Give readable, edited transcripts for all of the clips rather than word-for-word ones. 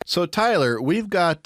So, Tyler, we've got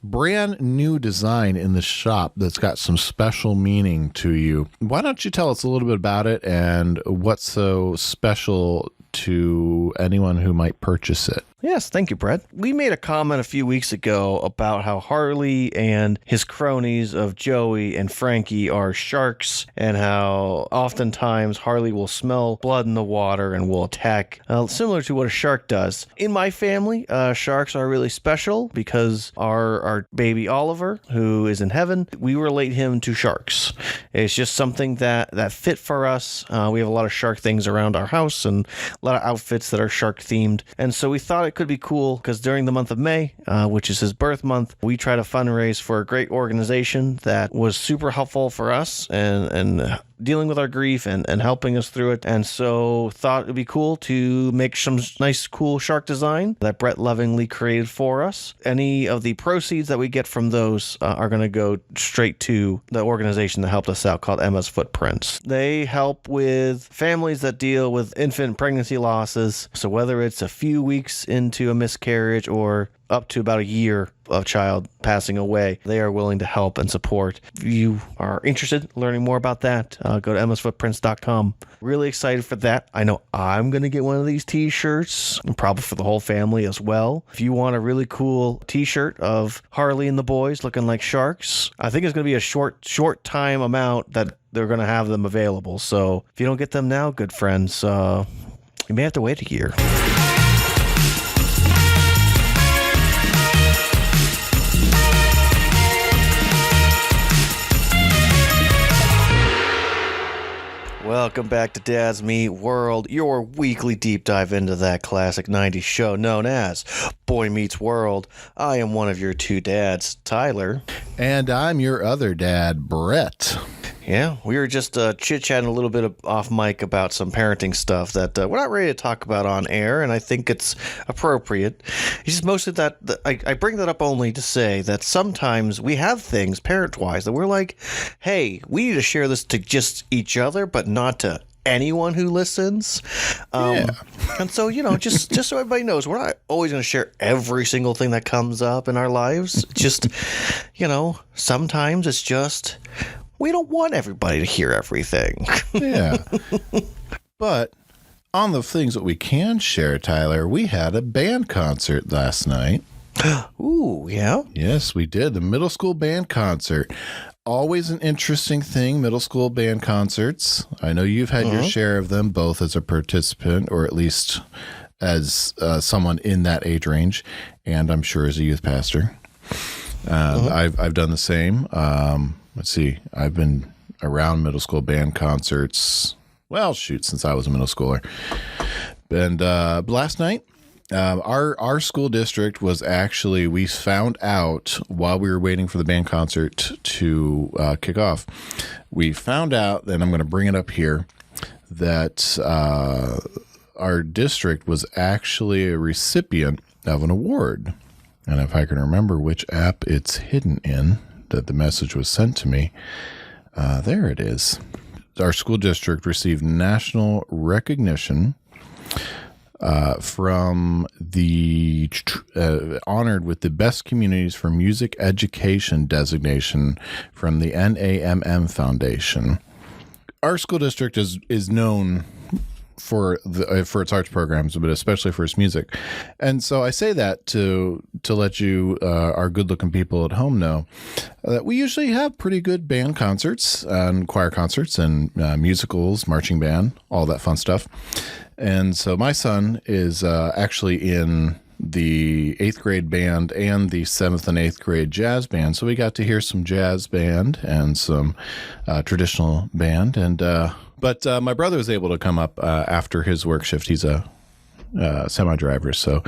brand new design in the shop that's got some special meaning to you. Why don't you tell us a little bit about it and what's so special to anyone who might purchase it? Yes, thank you, Brett. We made a comment a few weeks ago about how Harley and his cronies of Joey and Frankie are sharks, and how oftentimes Harley will smell blood in the water and will attack, similar to what a shark does. In my family, sharks are really special because our baby Oliver, who is in heaven, we relate him to sharks. It's just something that fit for us. We have a lot of shark things around our house and a lot of outfits that are shark themed, and so we thought it could be cool because during the month of May, which is his birth month, we try to fundraise for a great organization that was super helpful for us and dealing with our grief and helping us through it. And so thought it'd be cool to make some nice, cool shark design that Brett lovingly created for us. Any of the proceeds that we get from those are going to go straight to the organization that helped us out called Emma's Footprints. They help with families that deal with infant pregnancy losses. So whether it's a few weeks into a miscarriage or up to about a year of child passing away, they are willing to help and support. If you are interested in learning more about that, go to emmasfootprints.com. Really excited for that. I know I'm going to get one of these t-shirts, and probably for the whole family as well. If you want a really cool t-shirt of Harley and the boys looking like sharks, I think it's going to be a short time amount that they're going to have them available. So if you don't get them now, good friends, you may have to wait a year. Welcome back to Dad's Meet World, your weekly deep dive into that classic 90s show known as Boy Meets World. I am one of your two dads, Tyler. And I'm your other dad, Brett. Yeah, we were just chit-chatting a little bit off mic about some parenting stuff that we're not ready to talk about on air, and I think it's appropriate. It's just mostly that I bring that up only to say that sometimes we have things, parent-wise, that we're like, hey, we need to share this to just each other, but not to anyone who listens. And so, just so everybody knows, we're not always going to share every single thing that comes up in our lives. Just, sometimes it's just... we don't want everybody to hear everything. Yeah. But on the things that we can share, Tyler, we had a band concert last night. Ooh, yeah? Yes, we did. The middle school band concert. Always an interesting thing, middle school band concerts. I know you've had your share of them, both as a participant or at least as someone in that age range, and I'm sure as a youth pastor. I've done the same. Let's see. I've been around middle school band concerts, since I was a middle schooler. And last night, our school district was actually, we found out while we were waiting for the band concert to kick off, we found out, and I'm going to bring it up here, that our district was actually a recipient of an award. And if I can remember which app it's hidden in, that the message was sent to me, there it is. Our school district received national recognition from the honored with the Best Communities for Music Education designation from the NAMM Foundation. Our school district is known for its arts programs, but especially for its music. And so I say that to let you, our good-looking people at home, know that we usually have pretty good band concerts and choir concerts and musicals, marching band, all that fun stuff. And so my son is actually in the 8th grade band and the 7th and 8th grade jazz band. So we got to hear some jazz band and some traditional band. But my brother was able to come up after his work shift. He's a semi-driver, so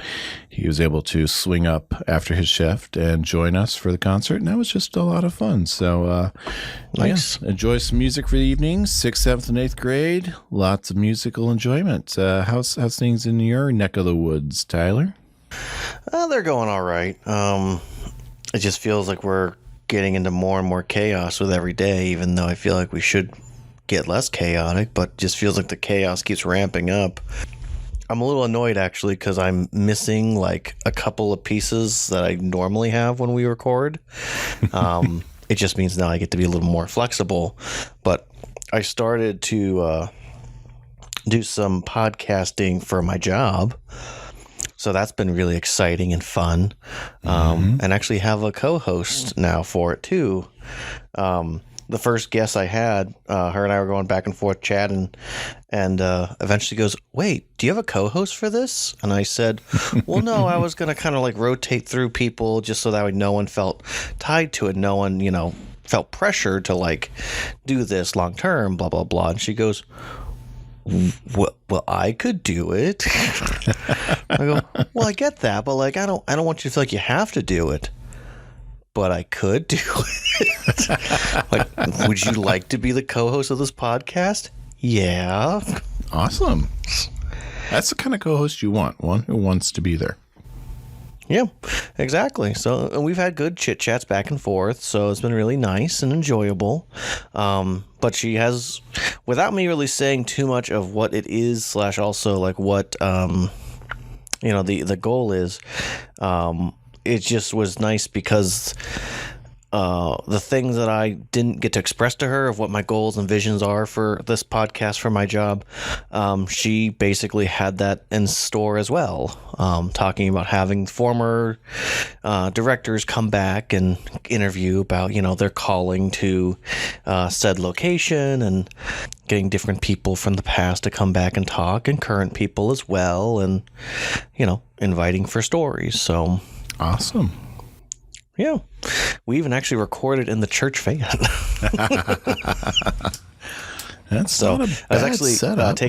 he was able to swing up after his shift and join us for the concert, and that was just a lot of fun. So nice. Yeah, enjoy some music for the evening. 6th, 7th, and 8th grade. Lots of musical enjoyment. How's things in your neck of the woods, Tyler? They're going all right. It just feels like we're getting into more and more chaos with every day, even though I feel like we should get less chaotic, but just feels like the chaos keeps ramping up. I'm a little annoyed actually because I'm missing like a couple of pieces that I normally have when we record. It just means now I get to be a little more flexible. But I started to do some podcasting for my job. So that's been really exciting and fun. And actually have a co-host now for it too. The first guest I had, her and I were going back and forth chatting, and eventually goes, "Wait, do you have a co-host for this?" And I said, "Well, no, I was going to kind of like rotate through people just so that way no one felt tied to it. No one, felt pressured to like do this long term, blah, blah, blah." And she goes, well, I could do it. I go, well, I get that, but like, I don't want you to feel like you have to do it. But I could do it. Like, would you like to be the co-host of this podcast? Yeah. Awesome. That's the kind of co-host you want. One who wants to be there. Yeah, exactly. So, and we've had good chit chats back and forth. So it's been really nice and enjoyable. But she has, without me really saying too much of what it is / also like what, the goal is, it just was nice because the things that I didn't get to express to her of what my goals and visions are for this podcast for my job, she basically had that in store as well, talking about having former directors come back and interview about, their calling to said location and getting different people from the past to come back and talk, and current people as well, and, inviting for stories. So awesome. Yeah. We even actually recorded in the church van. That's so not a bad I was actually setup.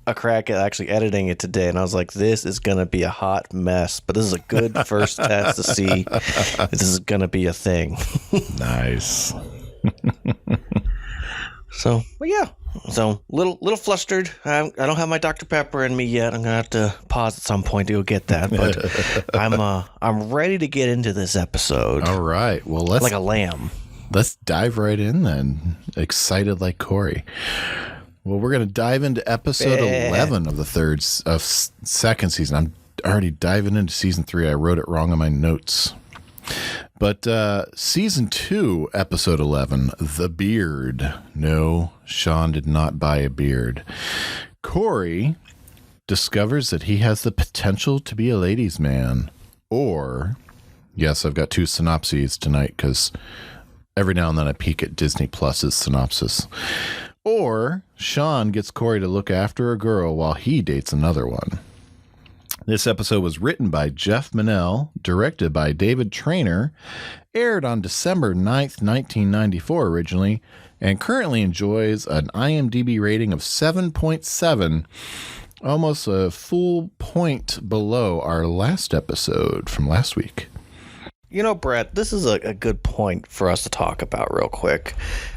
a crack at actually editing it today, and I was like, this is going to be a hot mess, but this is a good first test to see if this is going to be a thing. Nice. So, but yeah. So, little flustered. I don't have my Dr. Pepper in me yet. I'm going to have to pause at some point to go get that, but I'm ready to get into this episode. All right. Well, let's like a lamb. Let's dive right in then. Excited like Cory. Well, we're going to dive into episode 11 of the second season. I'm already diving into season 3. I wrote it wrong on my notes. But season 2, episode 11, The Beard. No, Shawn did not buy a beard. Cory discovers that he has the potential to be a ladies' man. Or, yes, I've got 2 synopses tonight because every now and then I peek at Disney Plus's synopsis. Or, Shawn gets Cory to look after a girl while he dates another one. This episode was written by Jeff Minnell, directed by David Trainer, aired on December 9th, 1994 originally, and currently enjoys an IMDb rating of 7.7, almost a full point below our last episode from last week. Brett, this is a good point for us to talk about real quick.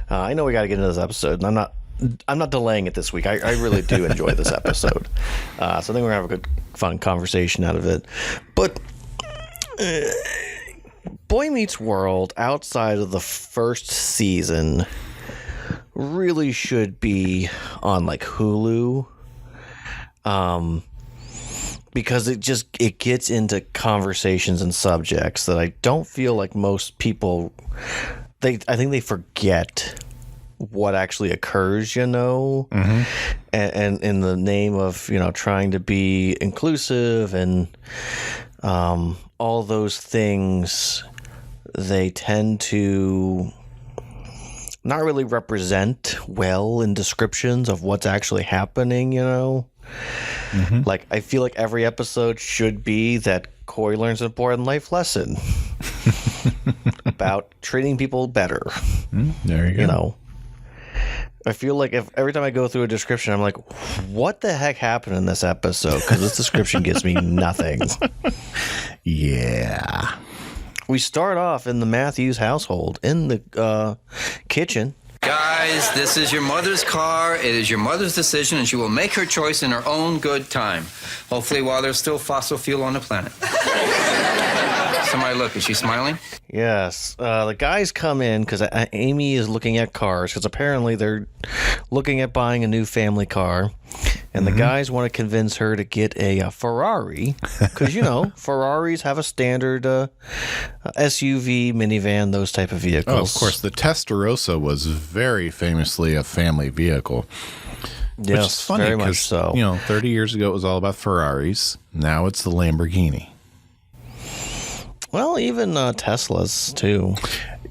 I know we got to get into this episode, and I'm not delaying it this week. I really do enjoy this episode. So I think we're going to have a good, fun conversation out of it. But Boy Meets World, outside of the first season, really should be on like Hulu. Because it gets into conversations and subjects that I don't feel like most people, I think they forget what actually occurs, and in the name of, trying to be inclusive and all those things, they tend to not really represent well in descriptions of what's actually happening, Like, I feel like every episode should be that Cory learns an important life lesson about treating people better. There you go. I feel like if every time I go through a description, I'm like, what the heck happened in this episode? Because this description gives me nothing. Yeah. We start off in the Matthews household in the kitchen. Guys, this is your mother's car. It is your mother's decision, and she will make her choice in her own good time. Hopefully while there's still fossil fuel on the planet. So my look? Is she smiling? Yes. The guys come in because Amy is looking at cars because apparently they're looking at buying a new family car. And the guys want to convince her to get a Ferrari because, Ferraris have a standard SUV, minivan, those type of vehicles. Oh, of course. The Testarossa was very famously a family vehicle. Yes, which is funny very much because, so. 30 years ago it was all about Ferraris. Now it's the Lamborghini. Well, even Teslas, too.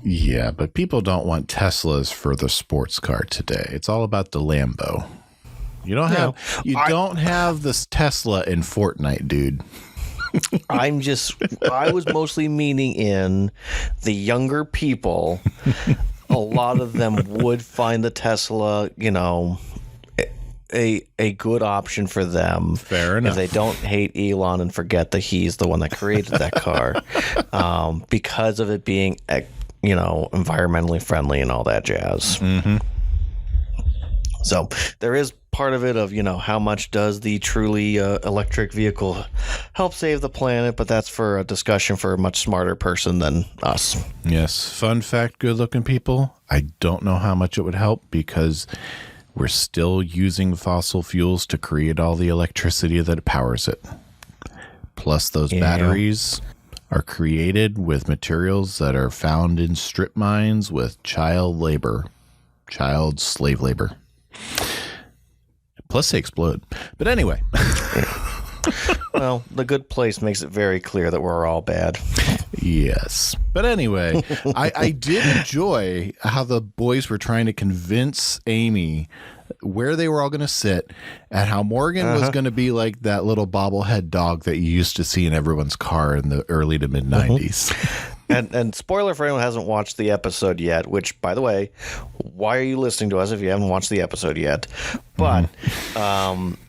Yeah, but people don't want Teslas for the sports car today. It's all about the Lambo. You don't have this Tesla in Fortnite, dude. I was mostly meaning in the younger people. A lot of them would find the Tesla, a good option for them. Fair enough. If they don't hate Elon and forget that he's the one that created that car, because of it being, environmentally friendly and all that jazz. Mm-hmm. So there is part of it of, how much does the truly electric vehicle help save the planet? But that's for a discussion for a much smarter person than us. Yes. Fun fact, good-looking people, I don't know how much it would help because we're still using fossil fuels to create all the electricity that powers it. Plus, those batteries are created with materials that are found in strip mines with child slave labor. Plus, they explode. But anyway. Well, the good place makes it very clear that we're all bad. Yes. But anyway, I did enjoy how the boys were trying to convince Amy where they were all going to sit and how Morgan was going to be like that little bobblehead dog that you used to see in everyone's car in the early to mid 90s. And spoiler for anyone who hasn't watched the episode yet, which, by the way, why are you listening to us if you haven't watched the episode yet? But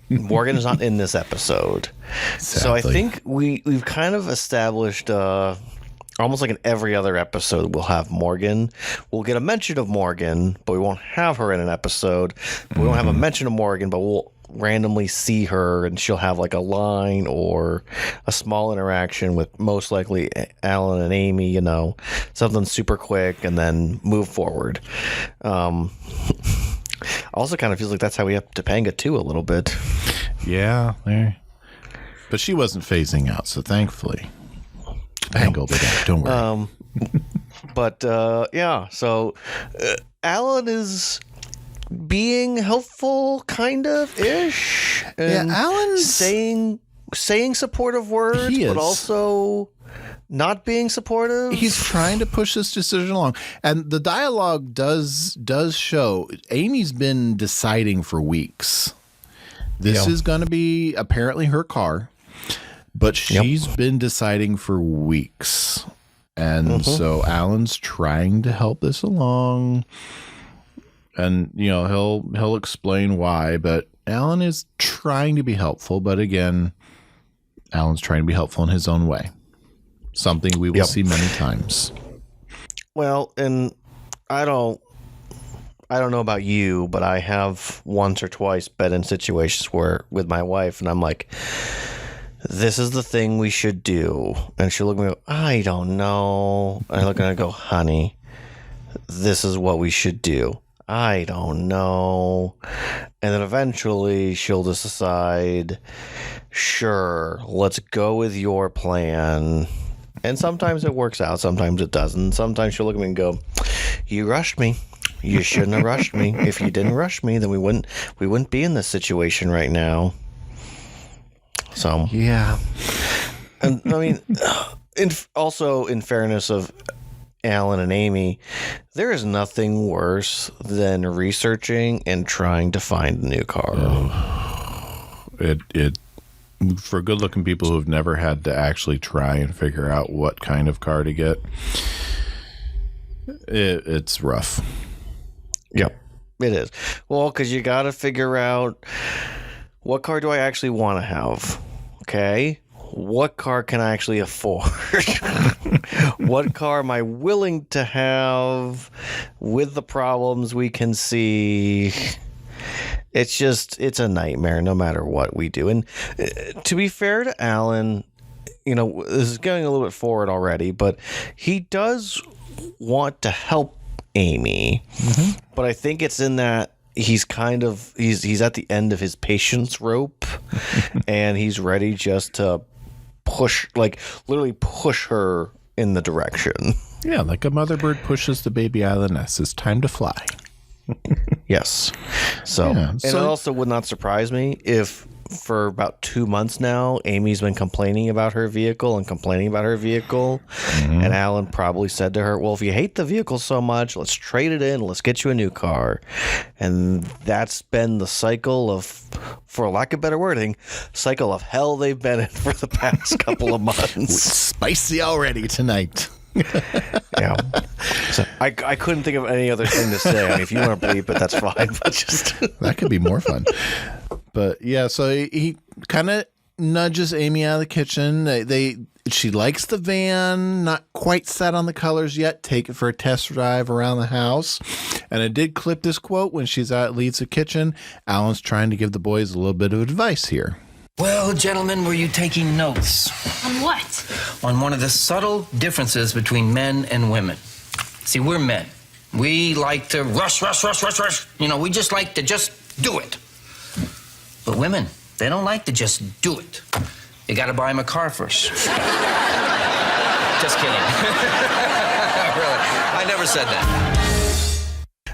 Morgan is not in this episode. Sadly. So I think we've kind of established almost like in every other episode we'll have Morgan. We'll get a mention of Morgan, but we won't have her in an episode. We won't have a mention of Morgan, but we'll randomly see her and she'll have like a line or a small interaction with most likely Alan and Amy, something super quick and then move forward. Also kind of feels like that's how we have Topanga too a little bit. Yeah, there. But she wasn't phasing out, so thankfully. Topanga will be back, don't worry. So Alan is being helpful, kind of ish. And Alan's saying supportive words, but also not being supportive. He's trying to push this decision along, and the dialogue does show Amy's been deciding for weeks. This is going to be apparently her car, but she's been deciding for weeks, and so Alan's trying to help this along. And, he'll explain why, but Alan is trying to be helpful. But again, Alan's trying to be helpful in his own way. Something we will see many times. Well, and I don't know about you, but I have once or twice been in situations where with my wife and I'm like, this is the thing we should do. And she'll look at me and go, I don't know. And I look at her and go, honey, this is what we should do. I don't know. And then eventually she'll just decide, sure, let's go with your plan. And sometimes it works out. Sometimes it doesn't. Sometimes she'll look at me and go, you rushed me. You shouldn't have rushed me. If you didn't rush me, then we wouldn't be in this situation right now. So, yeah. And I mean, in fairness of Alan and Amy, there is nothing worse than researching and trying to find a new car. It for good-looking people who have never had to actually try and figure out what kind of car to get, it's rough. Yep, it is. Well, because you got to figure out, what car do I actually want to have? Okay. What car can I actually afford? What car am I willing to have with the problems we can see? It's a nightmare no matter what we do. And to be fair to Alan, this is going a little bit forward already, but he does want to help Amy, but I think it's in that he's at the end of his patience rope, and he's ready just to literally push her in the direction. Yeah, like a mother bird pushes the baby out of the nest. It's time to fly. Yes. So, and it also would not surprise me if for about 2 months now, Amy's been complaining about her vehicle, and Alan probably said to her, well, if you hate the vehicle so much, let's trade it in, let's get you a new car. And that's been the cycle of, for lack of better wording, cycle of hell they've been in for the past couple of months. Spicy already tonight. Yeah. So I couldn't think of any other thing to say. I mean, if you want to bleep it, that's fine. But just that could be more fun. But yeah, so he kind of nudges Amy out of the kitchen. She likes the van, not quite set on the colors yet. Take it for a test drive around the house. And I did clip this quote when leaves the kitchen. Alan's trying to give the boys a little bit of advice here. Well, gentlemen, were you taking notes? On what? On one of the subtle differences between men and women. See, we're men. We like to rush. We just like to just do it. But women, they don't like to just do it. You got to buy them a car first. Just kidding. Really, I never said that.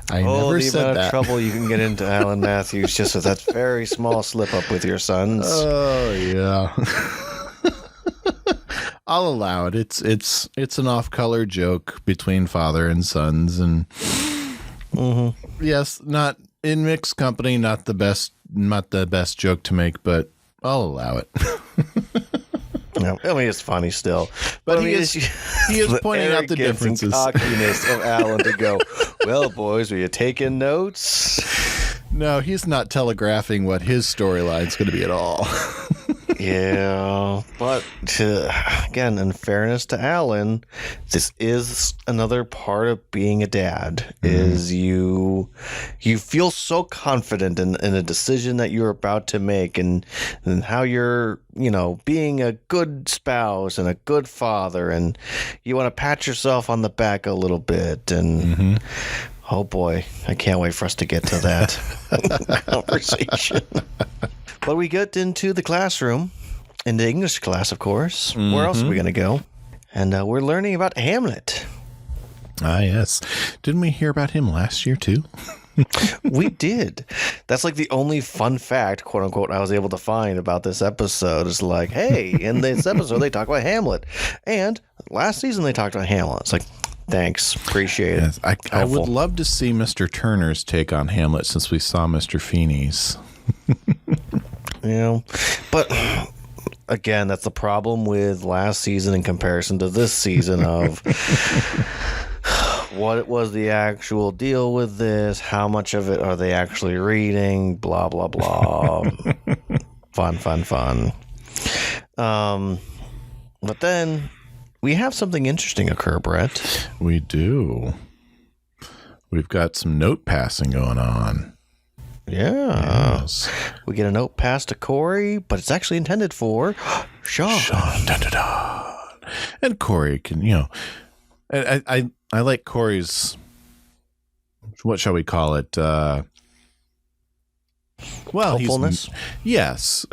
I never the said amount that. of trouble you can get into, Alan Matthews, just with that very small slip up with your sons. Oh yeah. I'll allow it. It's an off-color joke between father and sons, and yes, not in mixed company, not the best joke to make, but I'll allow it. No, I mean, it's funny still. But he is pointing out the differences. And cockiness of Alan to go, well, boys, were you taking notes? No, he's not telegraphing what his storyline's going to be at all. Yeah, but again, in fairness to Alan, this is another part of being a dad. Is you feel so confident in a decision that you're about to make, and how you're being a good spouse and a good father, and you want to pat yourself on the back a little bit, and oh boy, I can't wait for us to get to that conversation. But we get into the classroom, in the English class, of course. Where else are we going to go? And we're learning about Hamlet. Ah, yes. Didn't we hear about him last year, too? We did. That's like the only fun fact, quote unquote, I was able to find about this episode. Is like, hey, in this episode, they talk about Hamlet. And last season, they talked about Hamlet. It's like, thanks. Appreciate it. Yes, I would love to see Mr. Turner's take on Hamlet, since we saw Mr. Feeney's. But again, that's the problem with last season in comparison to this season of what was the actual deal with this, how much of it are they actually reading, blah blah blah. fun. But then we have something interesting occur, Brett. We do. We've got some note passing going on. Yeah. Yes. We get a note passed to Cory, but it's actually intended for Shawn. Dun, dun, dun. And Cory can, I like Cory's, what shall we call it? Well, hopefulness? Yes.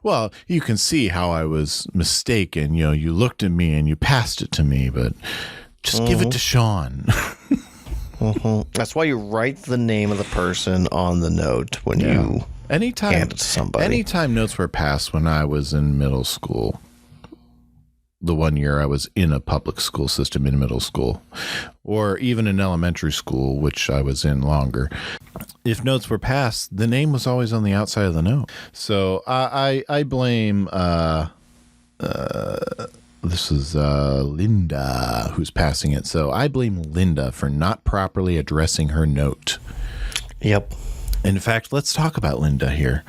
Well, you can see how I was mistaken. You looked at me and you passed it to me, but just give it to Shawn. That's why you write the name of the person on the note when you hand it to somebody. Anytime notes were passed when I was in middle school, the 1 year I was in a public school system in middle school, or even in elementary school, which I was in longer, if notes were passed, the name was always on the outside of the note. So I blame this is Linda who's passing it. So I blame Linda for not properly addressing her note. Yep. In fact, let's talk about Linda here.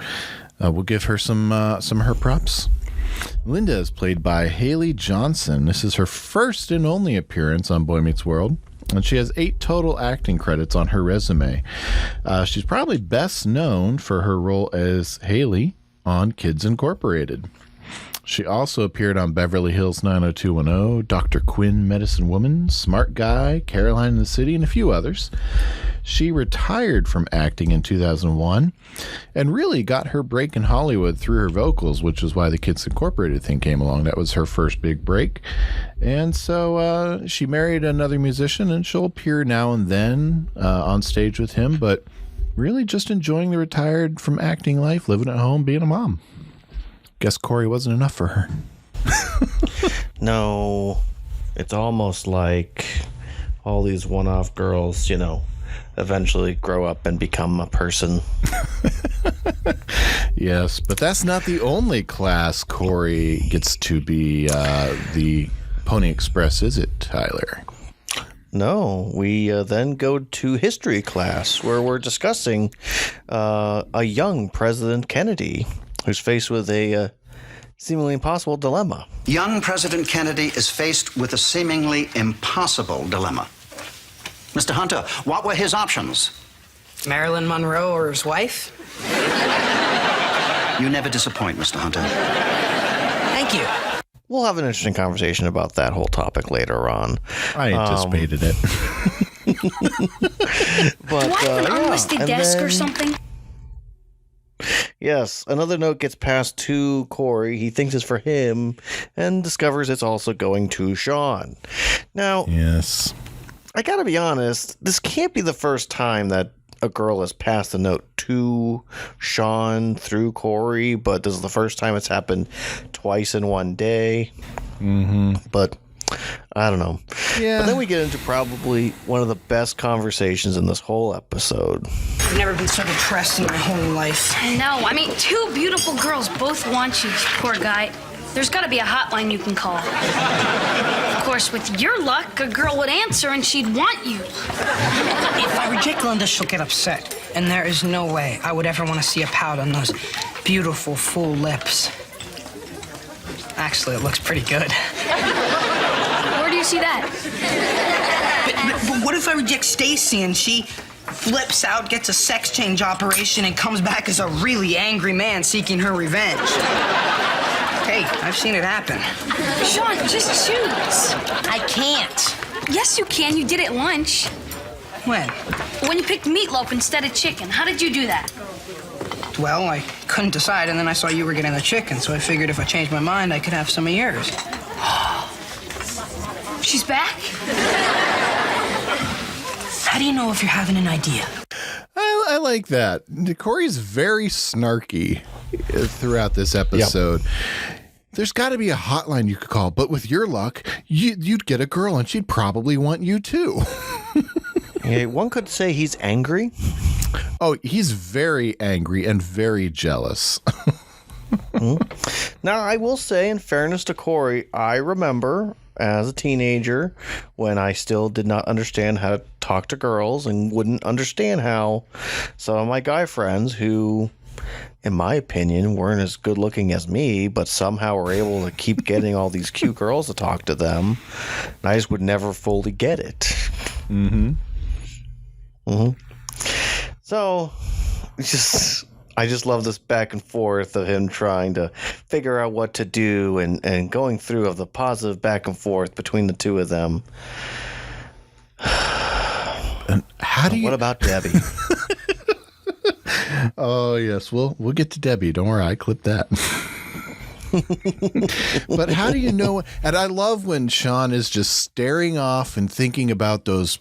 We'll give her some of her props. Linda is played by Haley Johnson. This is her first and only appearance on Boy Meets World, and she has 8 total acting credits on her resume. She's probably best known for her role as Haley on Kids Incorporated. She also appeared on Beverly Hills 90210, Dr. Quinn, Medicine Woman, Smart Guy, Caroline in the City, and a few others. She retired from acting in 2001 and really got her break in Hollywood through her vocals, which is why the Kids Incorporated thing came along. That was her first big break. And so she married another musician, and she'll appear now and then on stage with him, but really just enjoying the retired from acting life, living at home, being a mom. Guess Cory wasn't enough for her. No, it's almost like all these one-off girls, eventually grow up and become a person. Yes, but that's not the only class Cory gets to be the Pony Express, is it, Tyler? No, we then go to history class where we're discussing a young President Kennedy who's faced with a seemingly impossible dilemma. Young President Kennedy is faced with a seemingly impossible dilemma. Mr. Hunter, what were his options? Marilyn Monroe or his wife? You never disappoint, Mr. Hunter. Thank you. We'll have an interesting conversation about that whole topic later on. I anticipated it. But, Do I have an yeah, unlisted and desk then- or something? Yes, another note gets passed to Cory. He thinks it's for him and discovers it's also going to Shawn. Now, Yes. I gotta be honest, this can't be the first time that a girl has passed a note to Shawn through Cory, but this is the first time it's happened twice in one day. Mm-hmm. But I don't know. Yeah. But then we get into probably one of the best conversations in this whole episode. I've never been so depressed in my whole life. No, I mean, two beautiful girls both want you, poor guy. There's got to be a hotline you can call. Of course, with your luck, a girl would answer and she'd want you. If I reject Linda, she'll get upset. And there is no way I would ever want to see a pout on those beautiful, full lips. Actually, it looks pretty good. Where do you see that? But what if I reject Stacy and she flips out, gets a sex change operation, and comes back as a really angry man seeking her revenge? Hey, I've seen it happen. Shawn, just choose. I can't. Yes, you can. You did it at lunch. When? When you picked meatloaf instead of chicken. How did you do that? Well, I couldn't decide, and then I saw you were getting the chicken, so I figured if I changed my mind, I could have some of yours. She's back? How do you know if you're having an idea? I like that. Cory's very snarky throughout this episode. Yep. There's got to be a hotline you could call, but with your luck, you'd get a girl and she'd probably want you too. Yeah, one could say he's angry. Oh, he's very angry and very jealous. Now, I will say, in fairness to Cory, I remember as a teenager when I still did not understand how to talk to girls and wouldn't understand how some of my guy friends who, in my opinion, weren't as good looking as me, but somehow were able to keep getting all these cute girls to talk to them. And I just would never fully get it. Mm-hmm. So, I just love this back and forth of him trying to figure out what to do and going through of the positive back and forth between the two of them. And how do you? What about Debbie? Oh yes, we'll get to Debbie. Don't worry, I clipped that. But how do you know? And I love when Shawn is just staring off and thinking about those.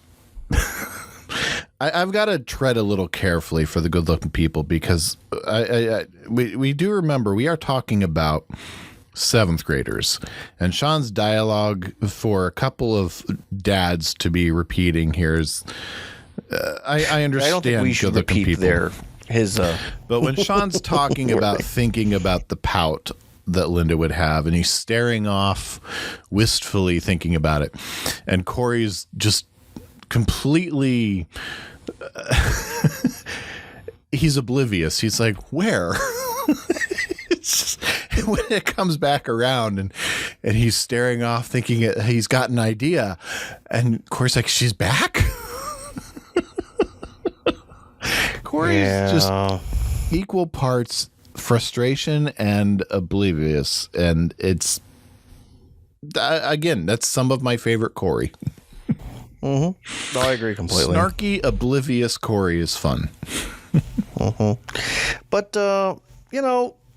I've got to tread a little carefully for the good-looking people because we do remember we are talking about 7th graders, and Shawn's dialogue for a couple of dads to be repeating here is I understand. I don't think we should repeat people. But when Shawn's talking about thinking about the pout that Linda would have, and he's staring off wistfully thinking about it, and Cory's just completely he's oblivious. He's like, where? It's just, when it comes back around and he's staring off thinking he's got an idea, and Cory's like, she's back? Cory's just equal parts frustration and oblivious, and it's again, that's some of my favorite Cory. No, I agree completely. Snarky, oblivious Cory is fun. But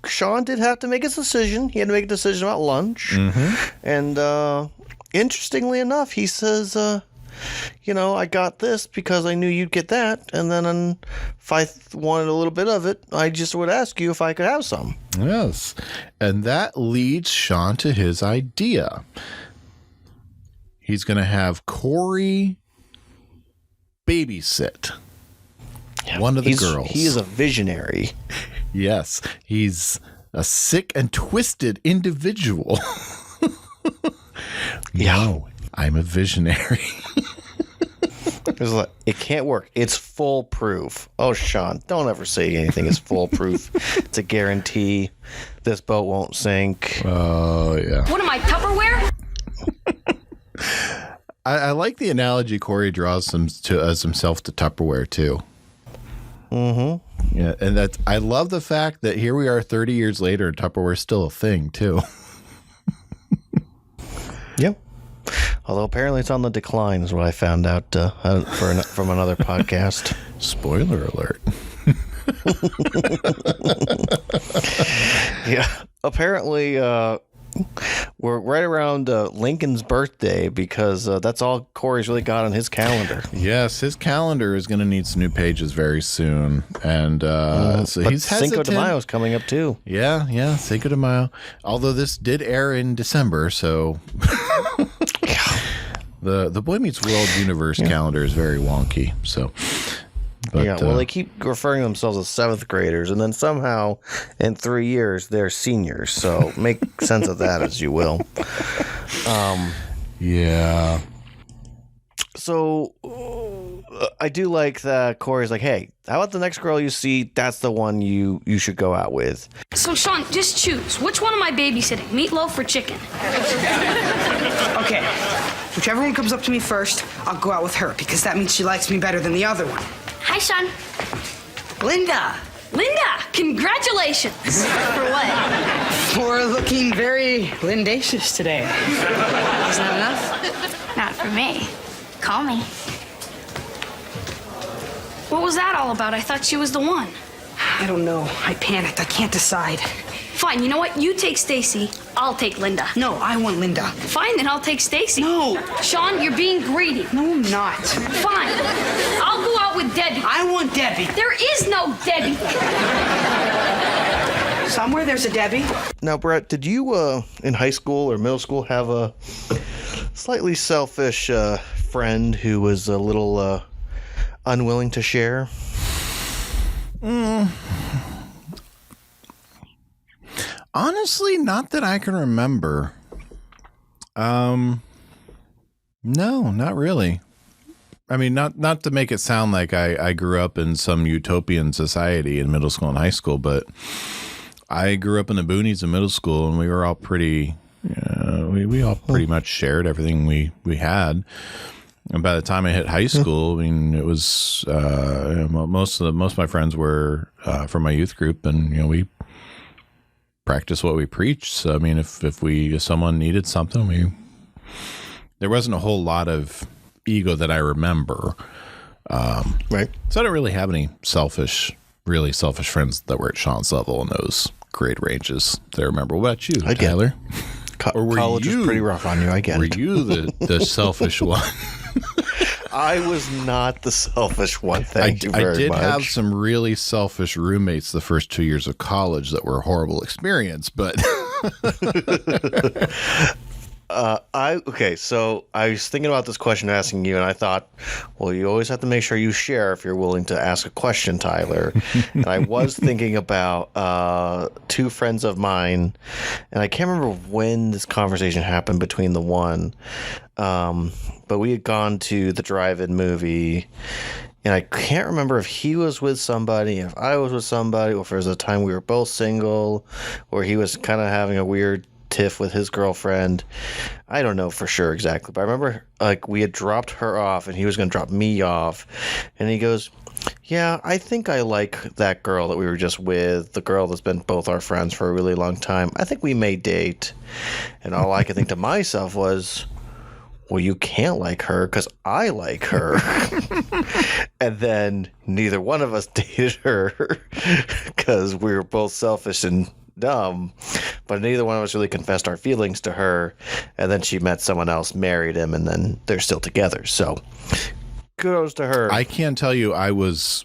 Shawn did have to make his decision. He had to make a decision about lunch. And interestingly enough, he says, I got this because I knew you'd get that. And then if I wanted a little bit of it, I just would ask you if I could have some. Yes. And that leads Shawn to his idea. He's going to have Cory babysit one of the girls. He is a visionary. Yes. He's a sick and twisted individual. No, I'm a visionary. It can't work. It's foolproof. Oh, Shawn, don't ever say anything is foolproof. It's a guarantee. This boat won't sink. Oh, yeah. What am I, Tupperware? I like the analogy Cory draws as himself to Tupperware, too. Yeah, and I love the fact that here we are 30 years later and Tupperware's still a thing, too. Yep. Although apparently it's on the decline is what I found out from another podcast. Spoiler alert. Yeah. Apparently we're right around Lincoln's birthday because that's all Cory's really got on his calendar. Yes, his calendar is going to need some new pages very soon. And so but he's Cinco hesitant. de Mayo is coming up too. Yeah, Cinco de Mayo. Although this did air in December, so... The Boy Meets World universe calendar is very wonky. So, but, they keep referring to themselves as seventh graders, and then somehow in 3 years they're seniors. So make sense of that as you will. Yeah. So I do like that Cory's like, hey, how about the next girl you see? That's the one you should go out with. So, Shawn, just choose. Which one am I babysitting, meatloaf or chicken? Okay, whichever one comes up to me first, I'll go out with her because that means she likes me better than the other one. Hi, Shawn. Linda! Linda, congratulations. For what? For looking very lindacious today. Isn't that enough? Not for me. Call me. What was that all about? I thought she was the one. I don't know. I panicked. I can't decide. Fine, you know what? You take Stacy. I'll take Linda. No, I want Linda. Fine, then I'll take Stacy. No. Shawn, you're being greedy. No, I'm not. Fine. I'll go out with Debbie. I want Debbie. There is no Debbie. Somewhere there's a Debbie. Now, Brett, did you in high school or middle school have a slightly selfish friend who was a little unwilling to share? Honestly, not that I can remember. No, not really. I mean, not to make it sound like I grew up in some utopian society in middle school and high school, but I grew up in the boonies in middle school, and we were all pretty. We all pretty much shared everything we had. And by the time I hit high school, I mean, it was most of my friends were from my youth group, and we practice what we preach. So I mean, if someone needed something, there wasn't a whole lot of ego that I remember. Right. So I don't really have any really selfish friends that were at Shawn's level in those grade ranges that I remember. What about you, Tyler? College was pretty rough on you. I get it. Were you the selfish one? I was not the selfish one. Thank you very much. I did have some really selfish roommates the first 2 years of college that were a horrible experience, but so I was thinking about this question asking you, and I thought, well, you always have to make sure you share if you're willing to ask a question, Tyler. And I was thinking about two friends of mine, and I can't remember when this conversation happened between the one, but we had gone to the drive-in movie, and I can't remember if he was with somebody, if I was with somebody, or if there was a time we were both single, or he was kind of having a weird tiff with his girlfriend. I don't know for sure exactly, but I remember we had dropped her off and he was going to drop me off, and he goes, Yeah, I think I like that girl that we were just with, the girl that's been both our friends for a really long time. I think we may date. And all I could think to myself was, well, you can't like her because I like her. And then neither one of us dated her because we were both selfish and dumb. But neither one of us really confessed our feelings to her. And then she met someone else, married him, and then they're still together. So kudos to her. I can tell you I was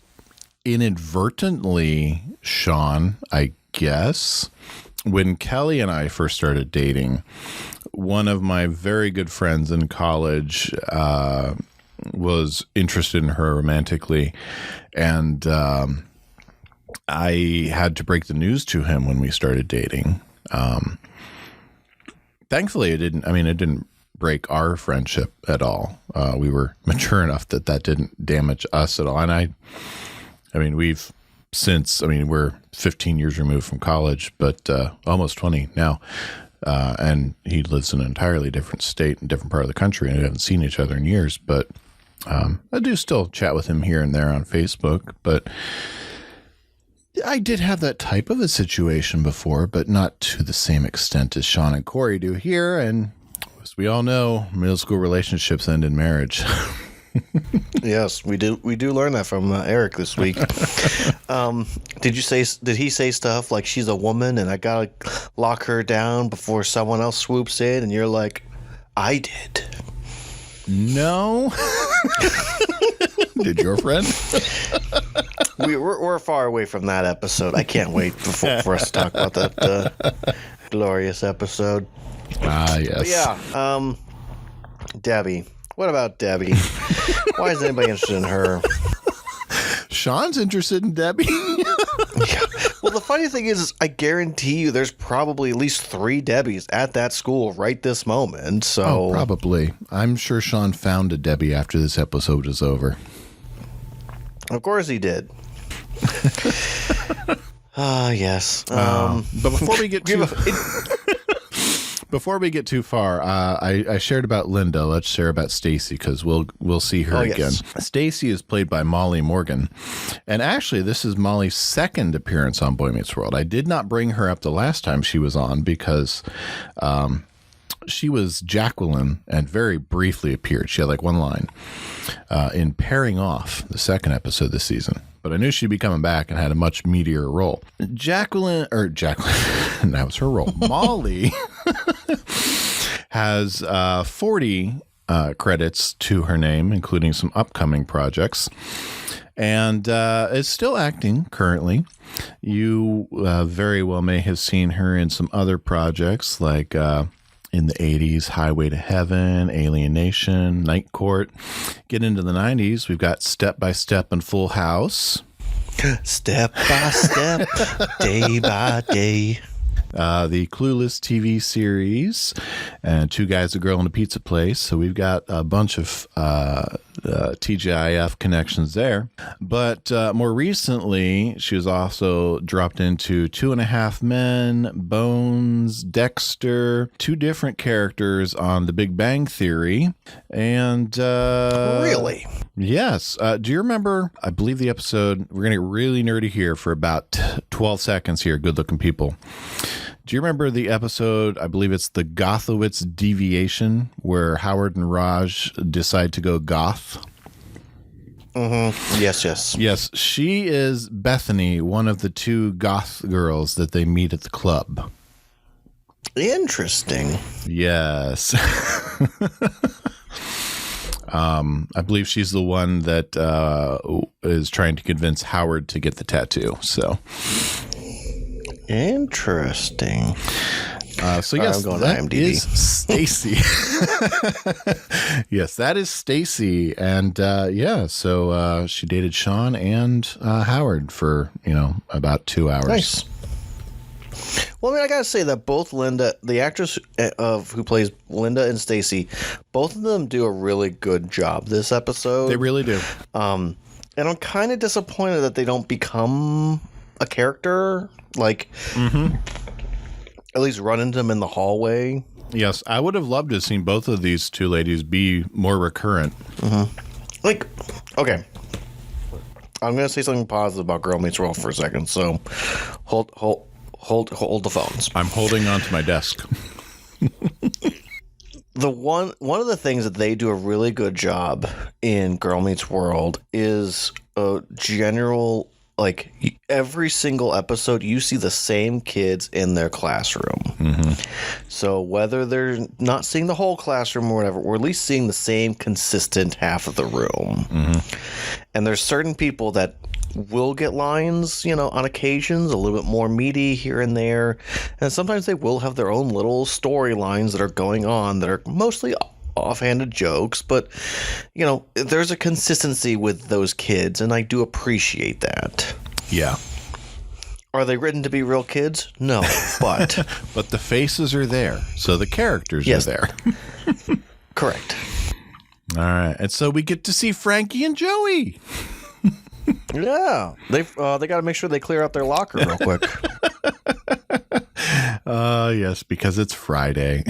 inadvertently, Shawn, I guess, when Kelly and I first started dating, one of my very good friends in college was interested in her romantically, and I had to break the news to him when we started dating. Thankfully, it didn't break our friendship at all. We were mature enough that didn't damage us at all. And we're 15 years removed from college, but almost 20 now. And he lives in an entirely different state and different part of the country, and we haven't seen each other in years. But I do still chat with him here and there on Facebook. But I did have that type of a situation before, but not to the same extent as Shawn and Cory do here. And as we all know, middle school relationships end in marriage. Yes, we do learn that from Eric this week. Did he say stuff like she's a woman and I gotta lock her down before someone else swoops in? And you're like, I did. No. Did your friend? We're far away from that episode. I can't wait for us to talk about that glorious episode. Yes. But yeah, Debbie. What about Debbie? Why is anybody interested in her? Shawn's interested in Debbie. Yeah. Well, the funny thing is, I guarantee you there's probably at least 3 Debbies at that school right this moment. So Probably. I'm sure Shawn found a Debbie after this episode is over. Of course he did. Yes. But before we get before we get too far, I shared about Linda. Let's share about Stacy because we'll see her again. Yes. Stacy is played by Molly Morgan, and actually, this is Molly's second appearance on Boy Meets World. I did not bring her up the last time she was on because she was Jacqueline and very briefly appeared. She had like one line in Pairing Off, the second episode this season. But I knew she'd be coming back and had a much meatier role. Jacqueline, that was her role. Molly has 40 credits to her name, including some upcoming projects, and is still acting currently. You very well may have seen her in some other projects like in the 80s, Highway to Heaven, Alien Nation, Night Court. Get into the 90s, we've got Step by Step and Full House. Step by step, day by day. The Clueless TV series, and Two Guys, a Girl, and a Pizza Place. So we've got a bunch of TGIF connections there. But more recently, she was also dropped into 2.5 Men, Bones, Dexter, 2 different characters on The Big Bang Theory. And Really? Yes. Do you remember, I believe the episode, we're going to get really nerdy here for about 12 seconds here, good-looking people. Do you remember the episode, I believe it's the Gothowitz Deviation, where Howard and Raj decide to go goth? Mm-hmm. Yes. Yes, she is Bethany, one of the 2 goth girls that they meet at the club. Interesting. Yes. I believe she's the one that is trying to convince Howard to get the tattoo. So interesting. So yes, I'm going that to IMDb. is Stacy. Yes, that is Stacy, and so she dated Shawn and Howard for about 2 hours. Nice. Well, I mean, I gotta say that both Linda, the actress who plays Linda and Stacy, both of them do a really good job this episode. They really do. And I'm kind of disappointed that they don't become a character, like at least run into them in the hallway. Yes, I would have loved to have seen both of these 2 ladies be more recurrent. Like, okay. I'm going to say something positive about Girl Meets World for a second. So hold the phones. I'm holding onto my desk. One of the things that they do a really good job in Girl Meets World is a general, like, every single episode you see the same kids in their classroom. Mm-hmm. So whether they're not seeing the whole classroom or whatever, we're at least seeing the same consistent half of the room. Mm-hmm. And there's certain people that will get lines, on occasions, a little bit more meaty here and there. And sometimes they will have their own little storylines that are going on that are mostly offhanded jokes. But, there's a consistency with those kids, and I do appreciate that. Yeah. Are they written to be real kids? No, but... But the faces are there, so the characters are there. Correct. All right. And so we get to see Frankie and Joey. Yeah, they got to make sure they clear out their locker real quick. Yes, because it's Friday,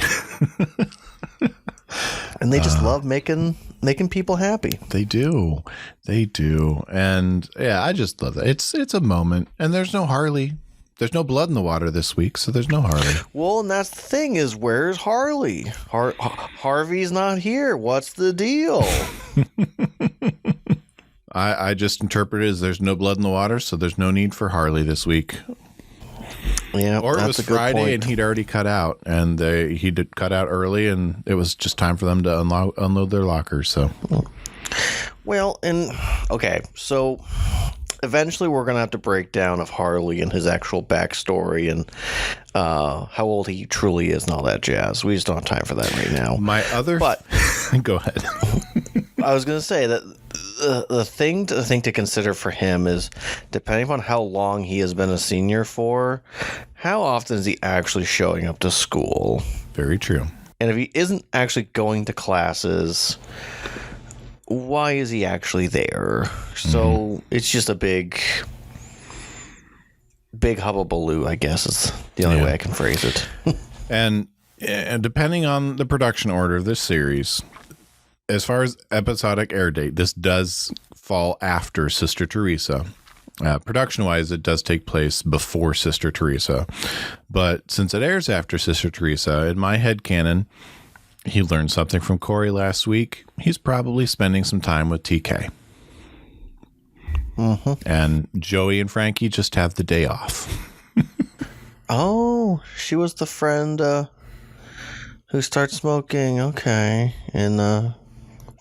and they just love making people happy. They do, and yeah, I just love that. It's a moment, and there's no Harley. There's no blood in the water this week, so there's no Harley. Well, and that's the thing is, where's Harley? Harvey's not here. What's the deal? I just interpret it as there's no blood in the water, so there's no need for Harley this week. Yeah, or it was Friday and he'd already cut out, and he did cut out early, and it was just time for them to unload their lockers. So, well, and okay, so eventually we're gonna have to break down of Harley and his actual backstory and how old he truly is and all that jazz. We just don't have time for that right now. But go ahead. I was gonna say that. The thing to consider for him is, depending on how long he has been a senior for, how often is he actually showing up to school? Very true. And if he isn't actually going to classes, why is he actually there? So it's just a big hubbubaloo, I guess is the only way I can phrase it. and depending on the production order of this series, as far as episodic air date, this does fall after Sister Teresa. Production-wise, it does take place before Sister Teresa. But since it airs after Sister Teresa, in my headcanon, he learned something from Cory last week. He's probably spending some time with TK. Mm-hmm. And Joey and Frankie just have the day off. Oh, she was the friend who started smoking. Okay. In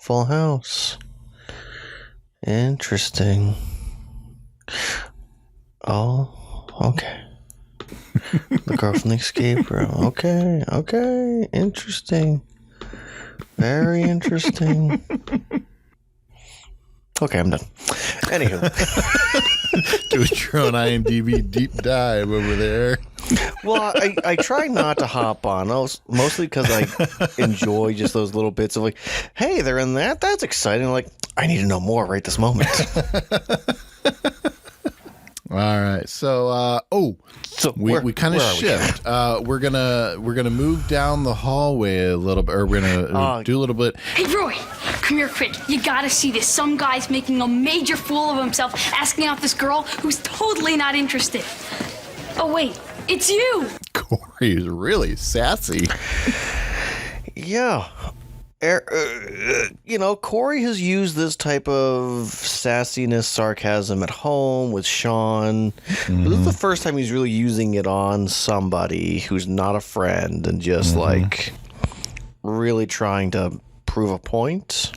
Full House. Interesting. Oh, okay. The girl from the escape room. Okay. Interesting. Very interesting. Okay, I'm done. Anywho. Doing your own IMDb deep dive over there. Well, I try not to hop on, mostly because I enjoy just those little bits of like, hey, they're in that? That's exciting. Like, I need to know more right this moment. All right. So, we kind of shift. We're gonna move down the hallway a little bit, or we're gonna do a little bit. Hey, Roy, come here quick. You gotta see this. Some guy's making a major fool of himself, asking out this girl who's totally not interested. Oh wait, it's you. Cory is really sassy. Yeah. Cory has used this type of sassiness, sarcasm at home with Shawn. Mm-hmm. This is the first time he's really using it on somebody who's not a friend and just like really trying to prove a point.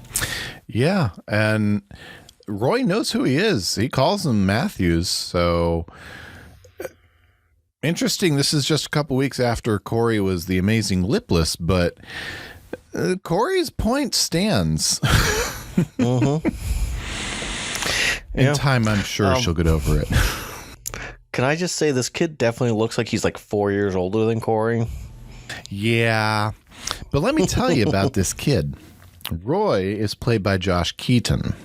Yeah, and Roy knows who he is. He calls him Matthews, so interesting. This is just a couple weeks after Cory was the amazing lipless, but Cory's point stands. In time, I'm sure she'll get over it. Can I just say this kid definitely looks like he's like 4 years older than Cory? Yeah. But let me tell you about this kid. Roy is played by Josh Keaton.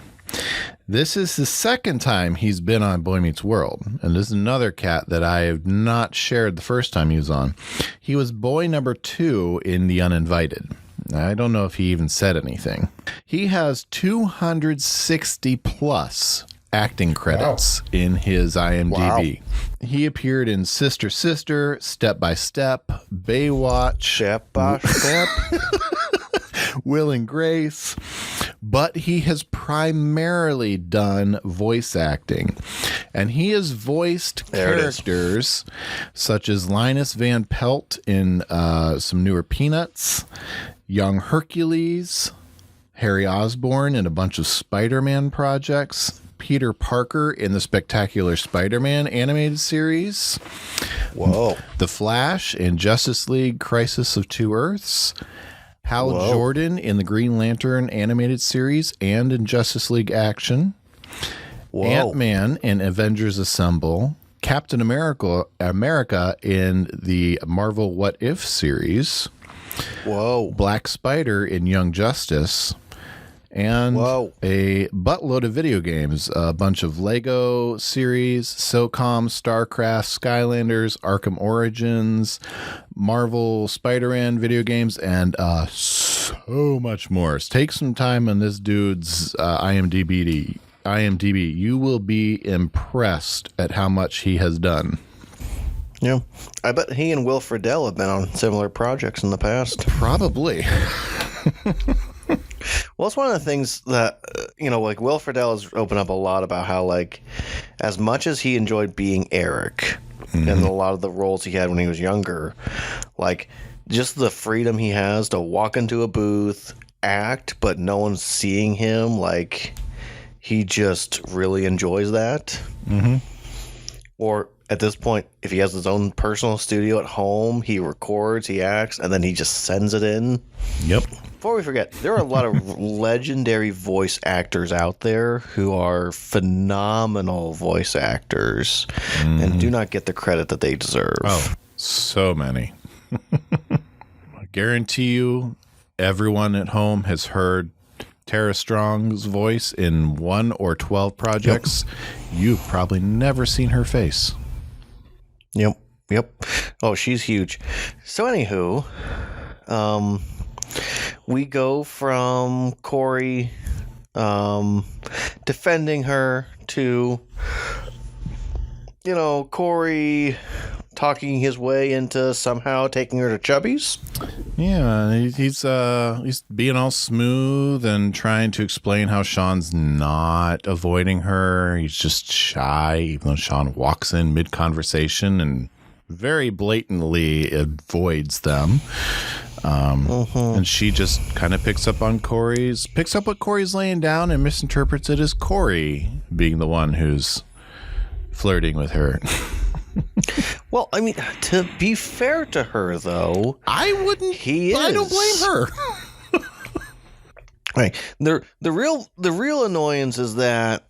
This is the second time he's been on Boy Meets World, and this is another cat that I have not shared the first time he was on. He was boy number 2 in The Uninvited. I don't know if he even said anything. He has 260 plus acting credits in his IMDb. Wow. He appeared in Sister Sister, Step by Step, Baywatch, Step by Step, Will and Grace, but he has primarily done voice acting, and he has voiced characters such as Linus Van Pelt in some newer Peanuts, Young Hercules, Harry Osborn in a bunch of Spider-Man projects, Peter Parker in the Spectacular Spider-Man animated series, The Flash in Justice League Crisis of Two Earths, Hal Jordan in the Green Lantern animated series and in Justice League Action, Ant-Man in Avengers Assemble, Captain America in the Marvel What If series, Black Spider in Young Justice, and a buttload of video games, a bunch of Lego series, SOCOM, StarCraft, Skylanders, Arkham Origins, Marvel Spider-Man video games, and so much more. Take some time on this dude's IMDb. You will be impressed at how much he has done. Yeah, I bet he and Will Friedle have been on similar projects in the past. Probably. Well, it's one of the things that, like Will Friedle has opened up a lot about how, like, as much as he enjoyed being Eric and a lot of the roles he had when he was younger, like, just the freedom he has to walk into a booth, act, but no one's seeing him, like, he just really enjoys that. Or at this point, if he has his own personal studio at home, he records, he acts, and then he just sends it in. Yep. Before we forget, there are a lot of legendary voice actors out there who are phenomenal voice actors and do not get the credit that they deserve. Oh, so many. I guarantee you everyone at home has heard Tara Strong's voice in 1 or 12 projects. You've probably never seen her face. Yep. Oh, she's huge. So anywho, we go from Cory defending her to, Cory talking his way into somehow taking her to Chubby's. Yeah, he's being all smooth and trying to explain how Shawn's not avoiding her. He's just shy, even though Shawn walks in mid-conversation and very blatantly avoids them. And she just kind of picks up what Cory's laying down and misinterprets it as Cory being the one who's flirting with her. Well, I mean, to be fair to her, though, I don't blame her. Right. The real annoyance is that,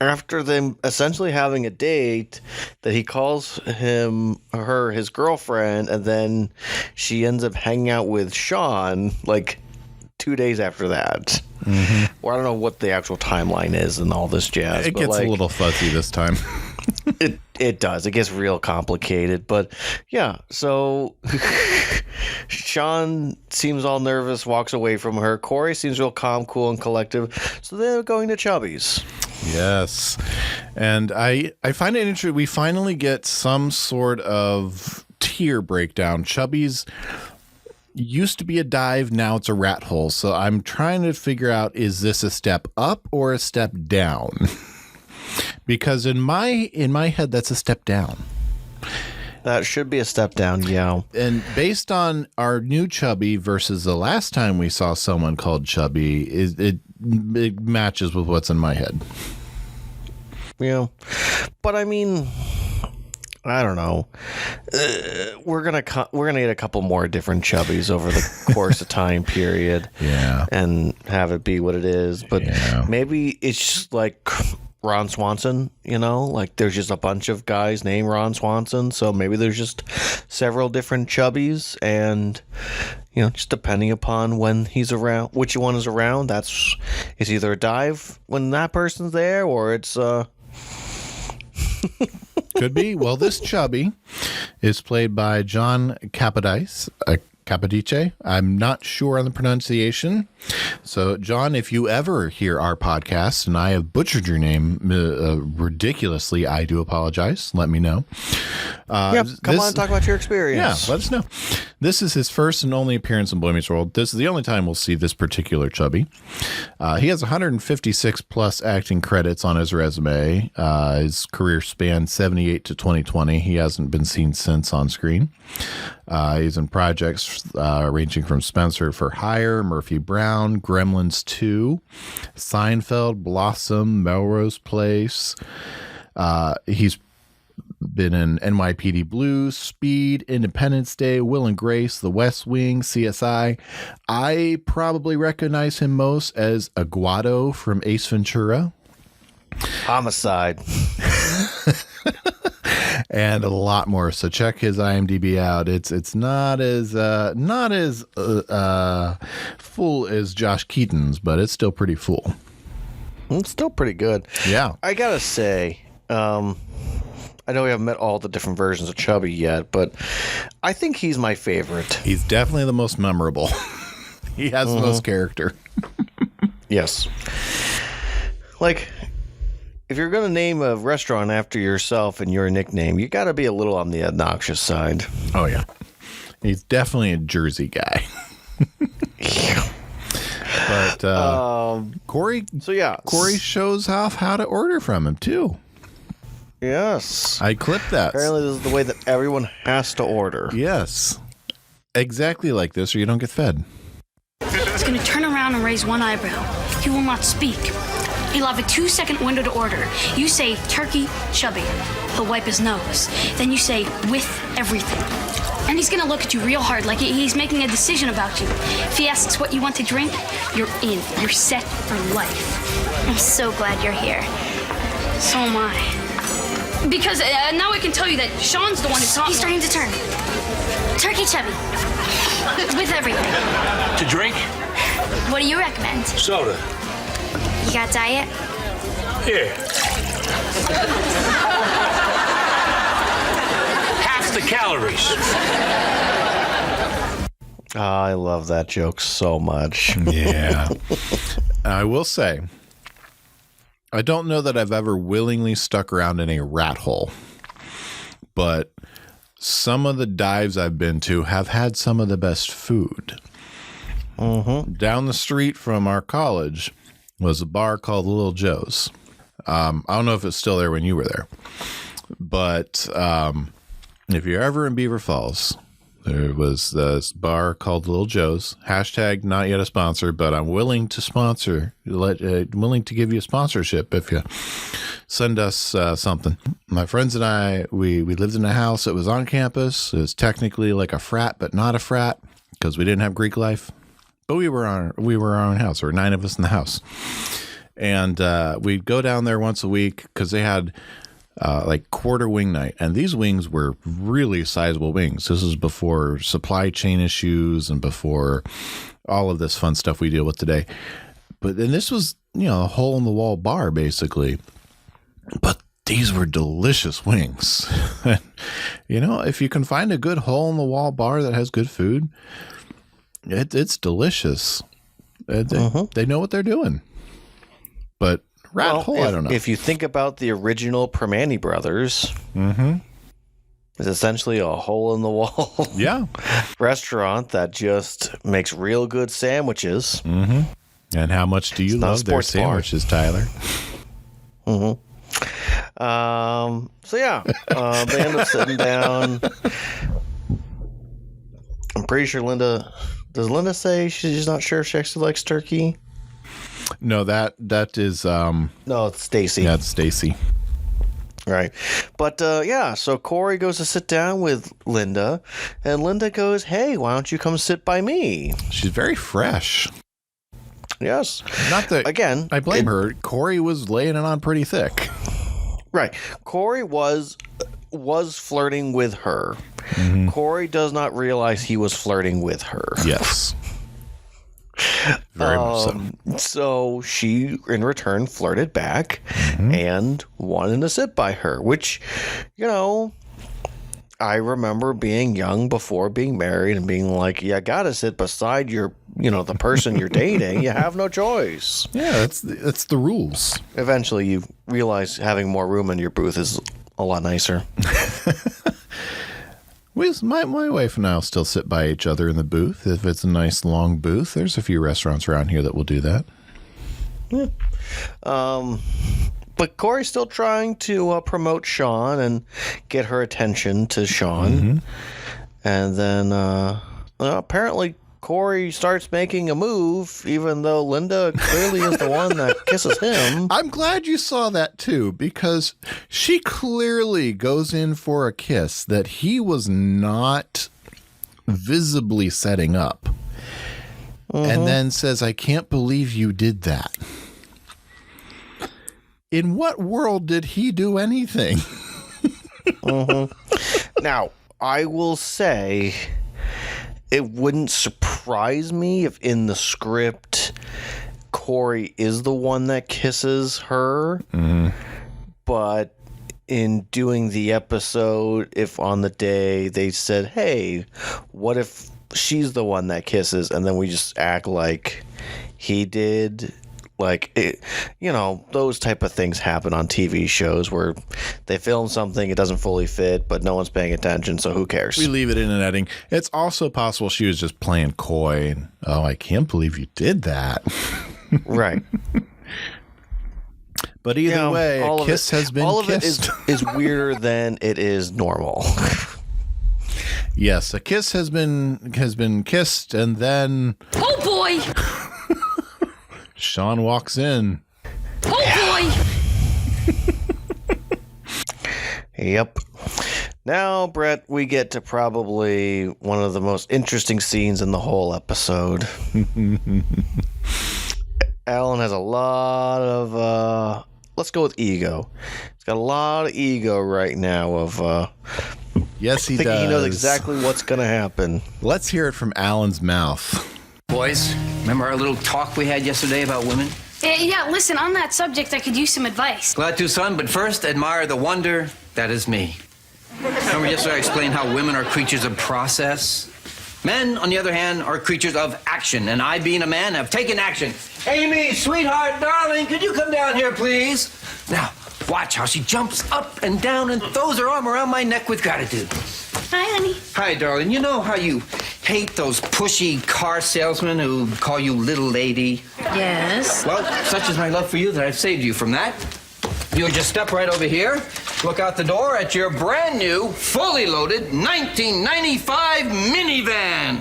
after them essentially having a date, that he calls her his girlfriend, and then she ends up hanging out with Shawn like 2 days after that. Well, I don't know what the actual timeline is and all this jazz. It gets a little fuzzy this time. It does. It gets real complicated. But yeah, so Shawn seems all nervous, walks away from her. Cory seems real calm, cool, and collective. So they're going to Chubby's. Yes. And I find it interesting. We finally get some sort of tier breakdown. Chubby's used to be a dive, now it's a rat hole. So I'm trying to figure out, is this a step up or a step down? Because in my head, that's a step down. That should be a step down, yeah. And based on our new Chubby versus the last time we saw someone called Chubby, it matches with what's in my head. Yeah. But I mean, I don't know. We're gonna get a couple more different Chubbies over the course of time period. Yeah. And have it be what it is. But maybe it's just like Ron Swanson, like there's just a bunch of guys named Ron Swanson, so maybe there's just several different Chubbies, and just depending upon when he's around, which one is around, it's either a dive when that person's there, or it's could be. Well, this Chubby is played by John Capodice. Capodice. I'm not sure on the pronunciation. So, John, if you ever hear our podcast and I have butchered your name ridiculously, I do apologize. Let me know. Come on, talk about your experience. Yeah, let us know. This is his first and only appearance in Boy Meets World. This is the only time we'll see this particular chubby. He has 156 plus acting credits on his resume. His career spanned 78 to 2020. He hasn't been seen since on screen. He's in projects ranging from Spencer for Hire, Murphy Brown, Gremlins 2, Seinfeld, Blossom, Melrose Place. He's been in NYPD Blue, Speed, Independence Day, Will and Grace, The West Wing, CSI. I probably recognize him most as Aguado from Ace Ventura. Homicide. And a lot more. So check his IMDb out. It's not as full as Josh Keaton's, but it's still pretty full. It's still pretty good. Yeah. I gotta say, I know we haven't met all the different versions of Chubby yet, but I think he's my favorite. He's definitely the most memorable. He has the most character. Yes. Like, if you're going to name a restaurant after yourself and your nickname, you got to be a little on the obnoxious side. Oh, yeah. He's definitely a Jersey guy. But Cory, Cory shows off how to order from him, too. Yes. I clipped that. Apparently, this is the way that everyone has to order. Yes. Exactly like this, or you don't get fed. He's going to turn around and raise one eyebrow. He will not speak. He'll have a 2-second window to order. You say, turkey, chubby. He'll wipe his nose. Then you say, with everything. And he's going to look at you real hard, like he's making a decision about you. If he asks what you want to drink, you're in. You're set for life. I'm so glad you're here. So am I. Because now I can tell you that Shawn's the one who taught me. He's starting to turn. Turkey chubby. With everything. To drink? What do you recommend? Soda. You got diet? Yeah. Half the calories. I love that joke so much. Yeah. I will say, I don't know that I've ever willingly stuck around in a rat hole, but some of the dives I've been to have had some of the best food. Down the street from our college was a bar called Little Joe's. I don't know if it's still there when you were there, but if you're ever in Beaver Falls, there was this bar called Little Joe's. Hashtag not yet a sponsor, but I'm willing to sponsor. Willing to give you a sponsorship if you send us something. My friends and I, we lived in a house that was on campus. It was technically like a frat, but not a frat because we didn't have Greek life. But we were our own house. There were 9 of us in the house, and we'd go down there once a week because they had like quarter wing night, and these wings were really sizable wings. This is before supply chain issues and before all of this fun stuff we deal with today. But then this was, a hole in the wall bar basically. But these were delicious wings. If you can find a good hole in the wall bar that has good food, it's delicious. They know what they're doing. But rat hole, I don't know. If you think about the original Permane Brothers, it's essentially a hole in the wall restaurant that just makes real good sandwiches. And how much do you love their sandwiches, Tyler? They end up sitting down. I'm pretty sure does Linda say she's not sure if she actually likes turkey? No, that is no, it's Stacy. Yeah, it's Stacy. Right. But so Cory goes to sit down with Linda, and Linda goes, "Hey, why don't you come sit by me?" She's very fresh. Yes. Not that again, I blame her. Cory was laying it on pretty thick. Right. Cory was flirting with her. Cory does not realize he was flirting with her. Yes. Very much so. So she, in return, flirted back and wanted to sit by her, which, I I remember being young before being married and being like, you gotta sit beside your, the person you're dating. You have no choice. Yeah, that's the rules. Eventually, you realize having more room in your booth is a lot nicer. My wife and I will still sit by each other in the booth. If it's a nice long booth, there's a few restaurants around here that will do that. Yeah. But Cory's still trying to promote Shawn and get her attention to Shawn. Mm-hmm. And then apparently Cory starts making a move, even though Linda clearly is the one that kisses him. I'm glad you saw that too, because she clearly goes in for a kiss that he was not visibly setting up. Mm-hmm. And then says, I can't believe you did that. In what world did he do anything? Mm-hmm. Now, I will say it wouldn't surprise me if in the script Cory is the one that kisses her. Mm-hmm. But in doing the episode, if on the day they said, hey, what if she's the one that kisses, and then we just act like he did? Like, those type of things happen on TV shows where they film something, it doesn't fully fit, but no one's paying attention, so who cares? We leave it in an editing. It's also possible she was just playing coy. Oh, I can't believe you did that. Right. But either way, a kiss has been all kissed. All of it is weirder than it is normal. Yes, a kiss has been kissed, and then... Oh, boy! Shawn walks in. Oh, boy! Yep. Now, Brett, we get to probably one of the most interesting scenes in the whole episode. Alan has a lot of, let's go with ego. He's got a lot of ego right now of, yes, he does. He knows exactly what's going to happen. Let's hear it from Alan's mouth. Boys, remember our little talk we had yesterday about women? Yeah, listen, on that subject, I could use some advice. Glad to, son, but first, admire the wonder that is me. Remember yesterday I explained how women are creatures of process? Men, on the other hand, are creatures of action, and I, being a man, have taken action. Amy, sweetheart, darling, could you come down here, please? Now, watch how she jumps up and down and throws her arm around my neck with gratitude. Hi, honey. Hi, darling. You know how you hate those pushy car salesmen who call you little lady? Yes. Well, such is my love for you that I've saved you from that. You'll just step right over here, look out the door at your brand new, fully loaded 1995 minivan.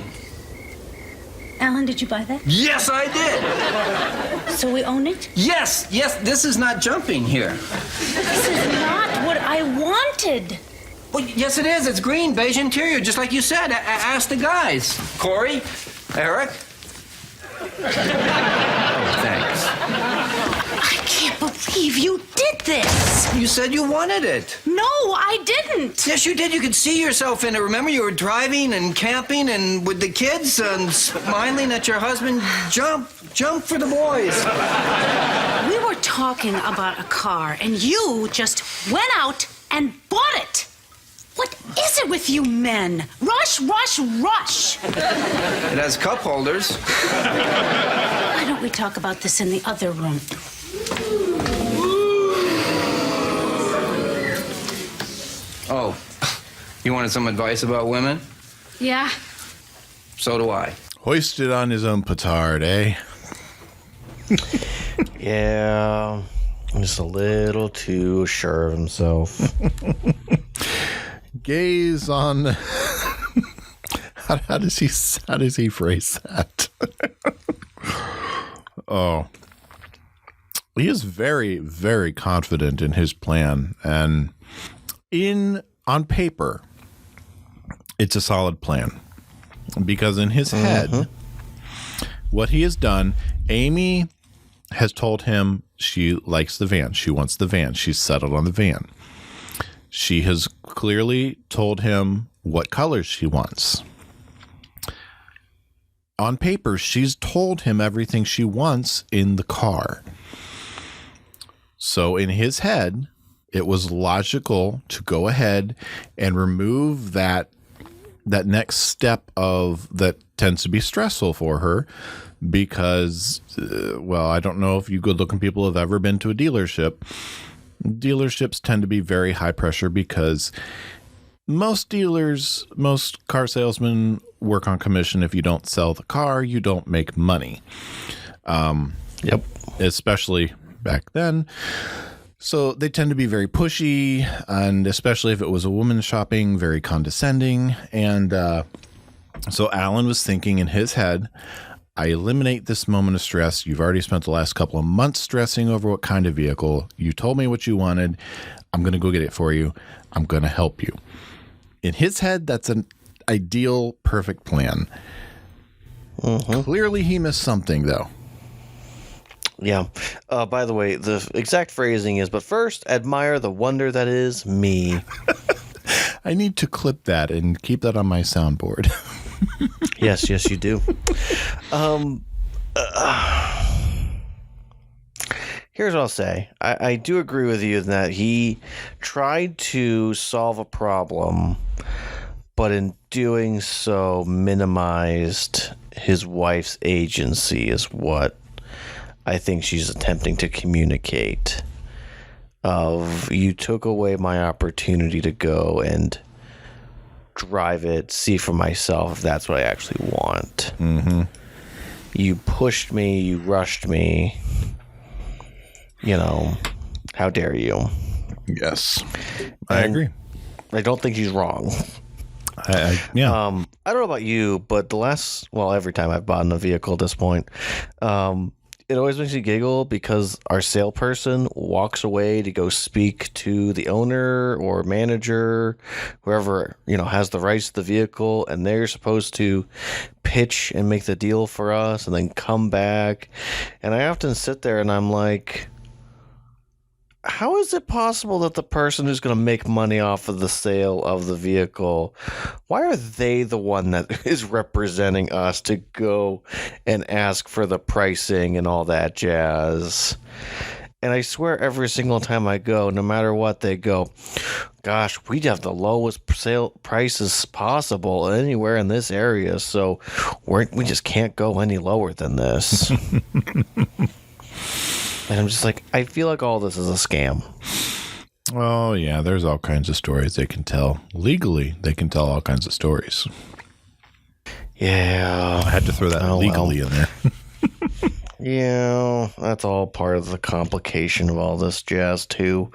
Alan, did you buy that? Yes, I did. So we own it? Yes, this is not jumping here. This is not what I wanted. Well, yes, it is. It's green, beige interior, just like you said. Ask the guys. Cory, Eric. Oh, thanks. I can't believe you did this. You said you wanted it. No, I didn't. Yes, you did. You could see yourself in it. Remember, you were driving and camping and with the kids and smiling at your husband. Jump for the boys. We were talking about a car, and you just went out and bought it. What is it with you men? Rush, rush, rush. It has cup holders. Why don't we talk about this in the other room? Oh, you wanted some advice about women? Yeah. So do I. Hoisted on his own petard, eh? Yeah, just a little too sure of himself. Gaze on. How does he phrase that? Oh, he is very, very confident in his plan, and on paper, it's a solid plan, because in his head, what he has done, Amy has told him she likes the van. She wants the van. She's settled on the van. She has clearly told him what colors she wants. On paper, she's told him everything she wants in the car. So in his head, it was logical to go ahead and remove that next step of that tends to be stressful for her because, well, I don't know if you good-looking people have ever been to a dealership. Dealerships tend to be very high pressure because most dealers, most car salesmen work on commission. If you don't sell the car, you don't make money. Yep. Especially back then. So they tend to be very pushy, and especially if it was a woman shopping, very condescending. And so Alan was thinking in his head, I eliminate this moment of stress. You've already spent the last couple of months stressing over what kind of vehicle. You told me what you wanted. I'm going to go get it for you. I'm going to help you. In his head, that's an ideal, perfect plan. Mm-hmm. Clearly, he missed something, though. Yeah. By the way, the exact phrasing is, but first, admire the wonder that is me. I need to clip that and keep that on my soundboard. Yes, you do. Here's what I'll say. I do agree with you that he tried to solve a problem, but in doing so minimized his wife's agency is what I think she's attempting to communicate. Of, you took away my opportunity to go and drive it, see for myself if that's what I actually want. Mm-hmm. You pushed me, you rushed me. You know, how dare you? Yes, I agree. I don't think she's wrong. Yeah. I don't know about you, but every time I've bought in a vehicle at this point, it always makes me giggle because our salesperson walks away to go speak to the owner or manager, whoever, has the rights to the vehicle, and they're supposed to pitch and make the deal for us and then come back. And I often sit there and I'm like, how is it possible that the person who's going to make money off of the sale of the vehicle, why are they the one that is representing us to go and ask for the pricing and all that jazz? And I swear every single time I go, no matter what, they go, gosh, we have the lowest sale prices possible anywhere in this area, so we just can't go any lower than this. And I'm just like, I feel like all this is a scam. Oh, yeah, there's all kinds of stories they can tell. Legally, they can tell all kinds of stories. Yeah. I had to throw that legally in there. Yeah, that's all part of the complication of all this jazz, too.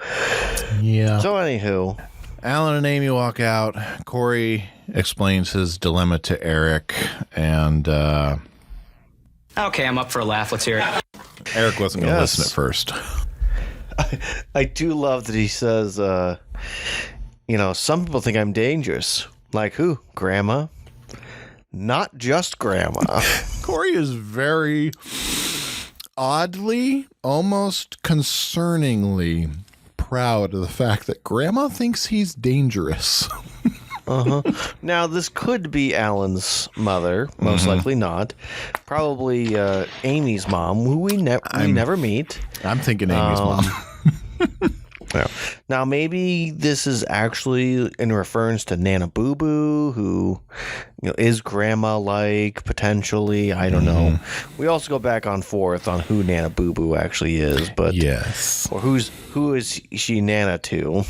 Yeah. So, anywho. Alan and Amy walk out. Cory explains his dilemma to Eric, and okay, I'm up for a laugh. Let's hear it. Eric wasn't going to listen at first. I do love that he says, some people think I'm dangerous. Like who? Grandma? Not just Grandma. Cory is very oddly, almost concerningly proud of the fact that Grandma thinks he's dangerous. Uh-huh. Now, this could be Alan's mother, most likely not. Probably Amy's mom, who we never meet. I'm thinking Amy's mom. Yeah. Now, maybe this is actually in reference to Nana Boo Boo, who is grandma-like, potentially. I don't know. We also go back and forth on who Nana Boo Boo actually is, but yes, or who is she Nana to?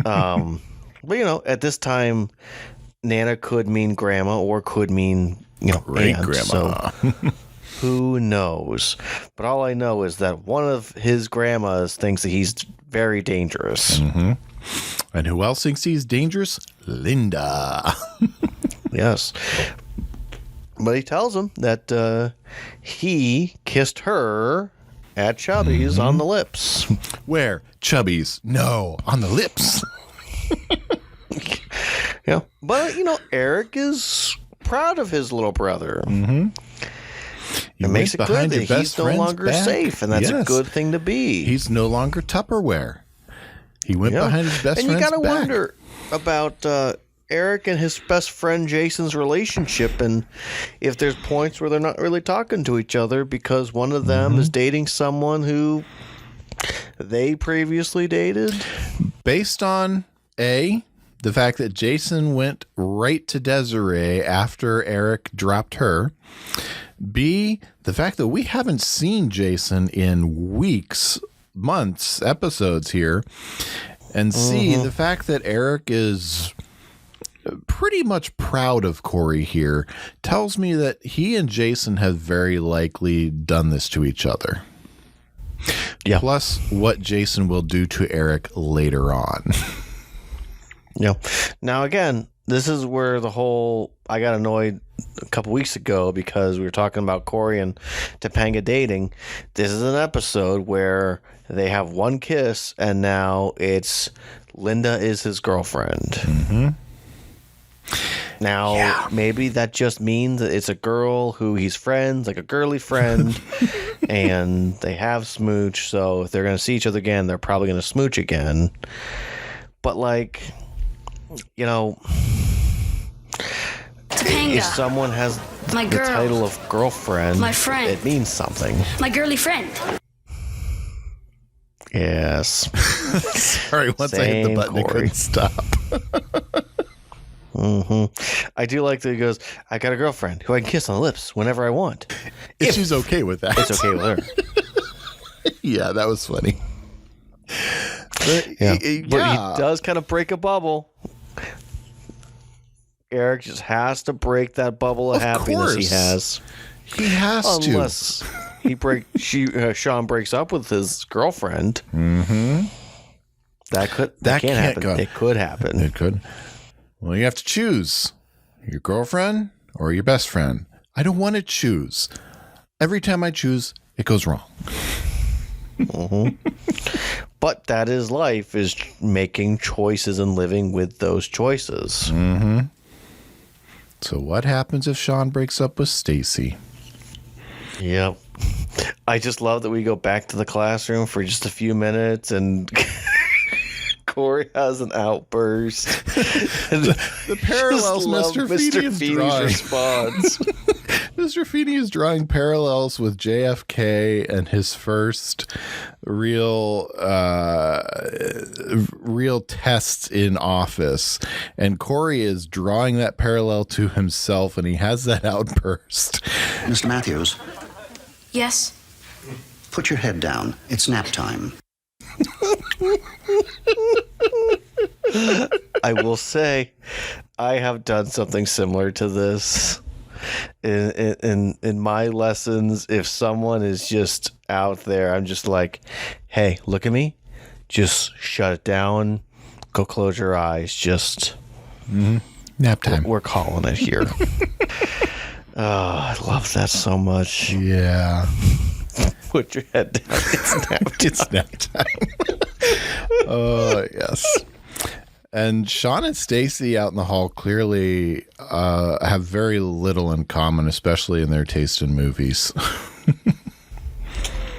But at this time, Nana could mean grandma or could mean great aunt, grandma. So who knows? But all I know is that one of his grandmas thinks that he's very dangerous. Mm-hmm. And who else thinks he's dangerous? Linda. Yes. But he tells him that he kissed her at Chubby's on the lips. Where? Chubby's? No, on the lips. Yeah, but Eric is proud of his little brother. Mm-hmm. It makes it good that he's no longer safe, and that's a good thing to be. He's no longer Tupperware. He went behind his best friend's back. And you gotta wonder about Eric and his best friend Jason's relationship, and if there's points where they're not really talking to each other because one of them is dating someone who they previously dated? Based on A, the fact that Jason went right to Desiree after Eric dropped her. B, the fact that we haven't seen Jason in weeks, months, episodes here. And C, the fact that Eric is pretty much proud of Cory here tells me that he and Jason have very likely done this to each other. Yeah. Plus what Jason will do to Eric later on. Yeah. Now, again, this is where I got annoyed a couple weeks ago because we were talking about Cory and Topanga dating. This is an episode where they have one kiss and now it's Linda is his girlfriend. Mm-hmm. Now, maybe that just means that it's a girl who he's friends, like a girly friend, and they have smooch. So if they're going to see each other again, they're probably going to smooch again. But if someone has my the girl, title of girlfriend, my friend, it means something. My girly friend. Yes. Sorry, once I hit the button, I couldn't stop. I do like that he goes, I got a girlfriend who I can kiss on the lips whenever I want. If she's okay with that. It's okay with her. Yeah, that was funny. But he does kind of break a bubble. Eric just has to break that bubble of happiness he has. He has to. Unless Shawn breaks up with his girlfriend. Mm-hmm. That can't happen. Go. It could happen. It could. Well, you have to choose your girlfriend or your best friend. I don't want to choose. Every time I choose, it goes wrong. But that is life, is making choices and living with those choices. Mm-hmm. So what happens if Shawn breaks up with Stacy? Yep. I just love that we go back to the classroom for just a few minutes and Cory has an outburst. The parallels Mr. Feeney's response. Mr. Feeney is drawing parallels with JFK and his first real tests in office. And Cory is drawing that parallel to himself, and he has that outburst. Mr. Matthews. Yes? Put your head down. It's nap time. I will say, I have done something similar to this. In my lessons, if someone is just out there, I'm just like, hey, look at me. Just shut it down. Go close your eyes. Just nap time. We're calling it here. Oh, I love that so much. Yeah. Put your head down. It's nap time. It's nap time. Oh, yes. And Shawn and Stacy out in the hall clearly have very little in common, especially in their taste in movies.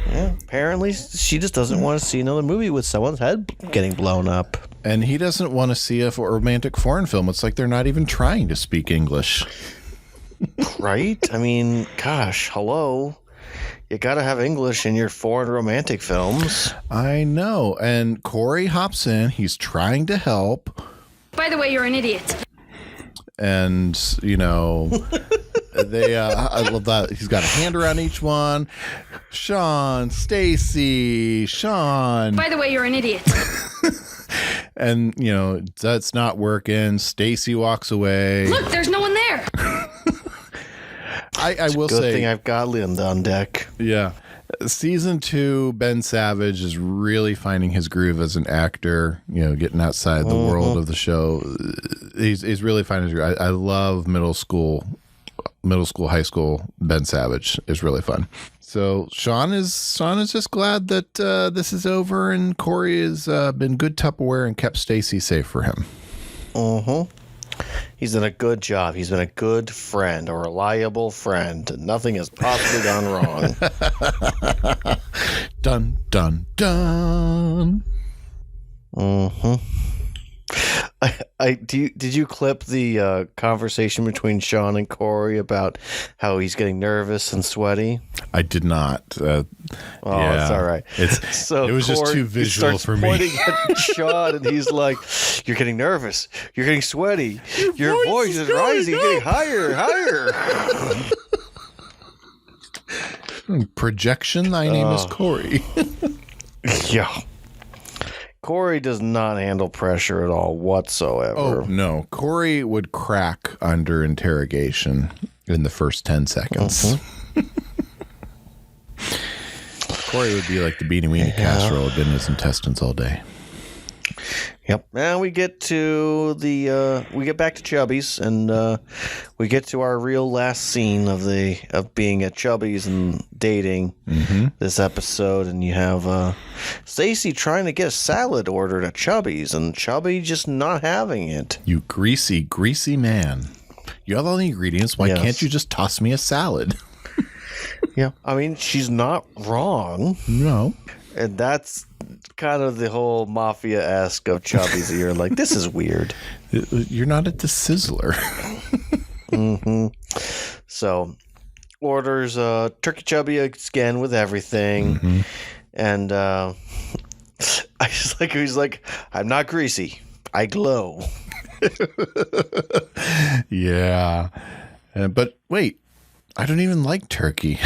Yeah, apparently she just doesn't want to see another movie with someone's head getting blown up. And he doesn't want to see a romantic foreign film. It's like they're not even trying to speak English. Right? I mean, gosh, hello. You got to have English in your foreign romantic films. I know. And Cory hops in. He's trying to help. By the way, you're an idiot. And, I love that. He's got a hand around each one. Shawn, Stacy, Shawn. By the way, you're an idiot. And, that's not working. Stacy walks away. Look, there's no one there. I will say, good thing I've got Linda on deck. Yeah. Season 2, Ben Savage is really finding his groove as an actor, getting outside the world of the show. He's really finding his groove. I love middle school, high school Ben Savage is really fun. So Shawn is just glad that this is over, and Cory has been good Tupperware and kept Stacy safe for him. He's done a good job. He's been a good friend, a reliable friend. Nothing has possibly gone wrong. Dun, dun, dun. Did you clip the conversation between Shawn and Cory about how he's getting nervous and sweaty? I did not. It's all right. It was just Cory too visual for me. Pointing at Shawn, and he's like, "You're getting nervous. You're getting sweaty. Your voice is rising. You're getting higher." Projection. Thy name is Cory. Yeah. Cory does not handle pressure at all whatsoever. Oh, no. Cory would crack under interrogation in the first 10 seconds. Cory would be like the beanie weenie casserole in his intestines all day. Yep. Now we get to we get back to Chubby's, and we get to our real last scene of being at Chubby's and dating this episode, and you have Stacy trying to get a salad ordered at Chubby's, and Chubby just not having it. You greasy man. You have all the ingredients. Why can't you just toss me a salad? Yeah. I mean, she's not wrong. No. And that's kind of the whole mafia-esque of Chubby's. You're like, this is weird. You're not at the Sizzler. So, orders turkey chubby again with everything. And he's like, I'm not greasy. I glow. Yeah. But wait, I don't even like turkey.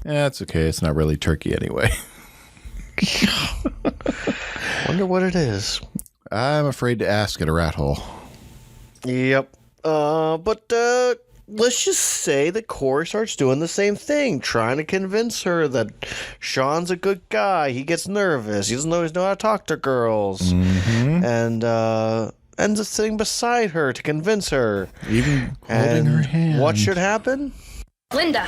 That's okay. It's not really turkey anyway. Wonder what it is. I'm afraid to ask at a rat hole. Yep. But let's just say that Cory starts doing the same thing, trying to convince her that Shawn's a good guy. He gets nervous. He doesn't always know how to talk to girls. And ends up sitting beside her to convince her. Even holding her hand. What should happen? Linda,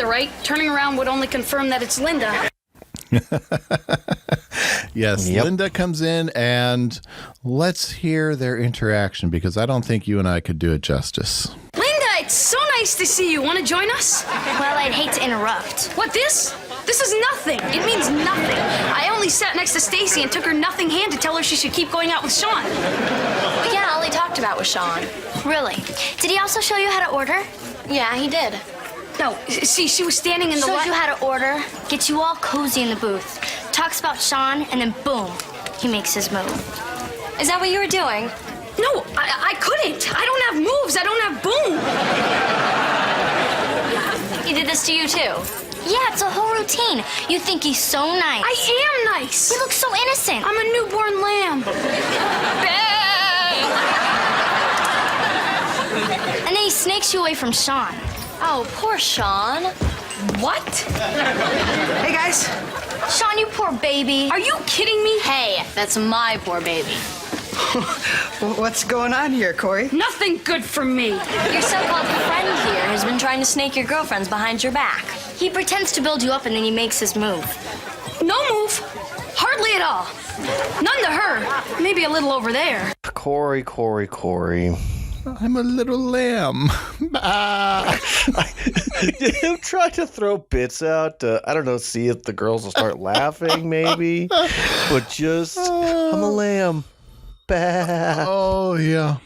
right? Turning around would only confirm that it's Linda. Yes, Yep. Linda comes in, and let's hear their interaction, because I don't think you and I could do it justice. Linda, it's so nice to see you. Want to join us? Well, I'd hate to interrupt. What, this? This is nothing. It means nothing. I only sat next to Stacy and took her nothing hand to tell her she should keep going out with Shawn. But yeah, all he talked about was Shawn. Really? Did he also show you how to order? Yeah, he did. No, see, she was standing in the Shows you how to order, gets you all cozy in the booth, talks about Shawn, and then boom, he makes his move. Is that what you were doing? No, I couldn't. I don't have moves. I don't have boom. He did this to you too? Yeah, it's a whole routine. You think he's so nice. I am nice. He looks so innocent. I'm a newborn lamb. And then he snakes you away from Shawn. Oh, poor Shawn. What? Hey, guys. Shawn, you poor baby. Are you kidding me? Hey, that's my poor baby. What's going on here, Cory? Nothing good for me. Your so-called friend here has been trying to snake your girlfriends behind your back. He pretends to build you up and then he makes his move. No move. Hardly at all. None to her. Maybe a little over there. Cory. I'm a little lamb. Him try to throw bits out to, I don't know, see if the girls will start laughing, maybe. But just, I'm a lamb. Bah. Oh, yeah.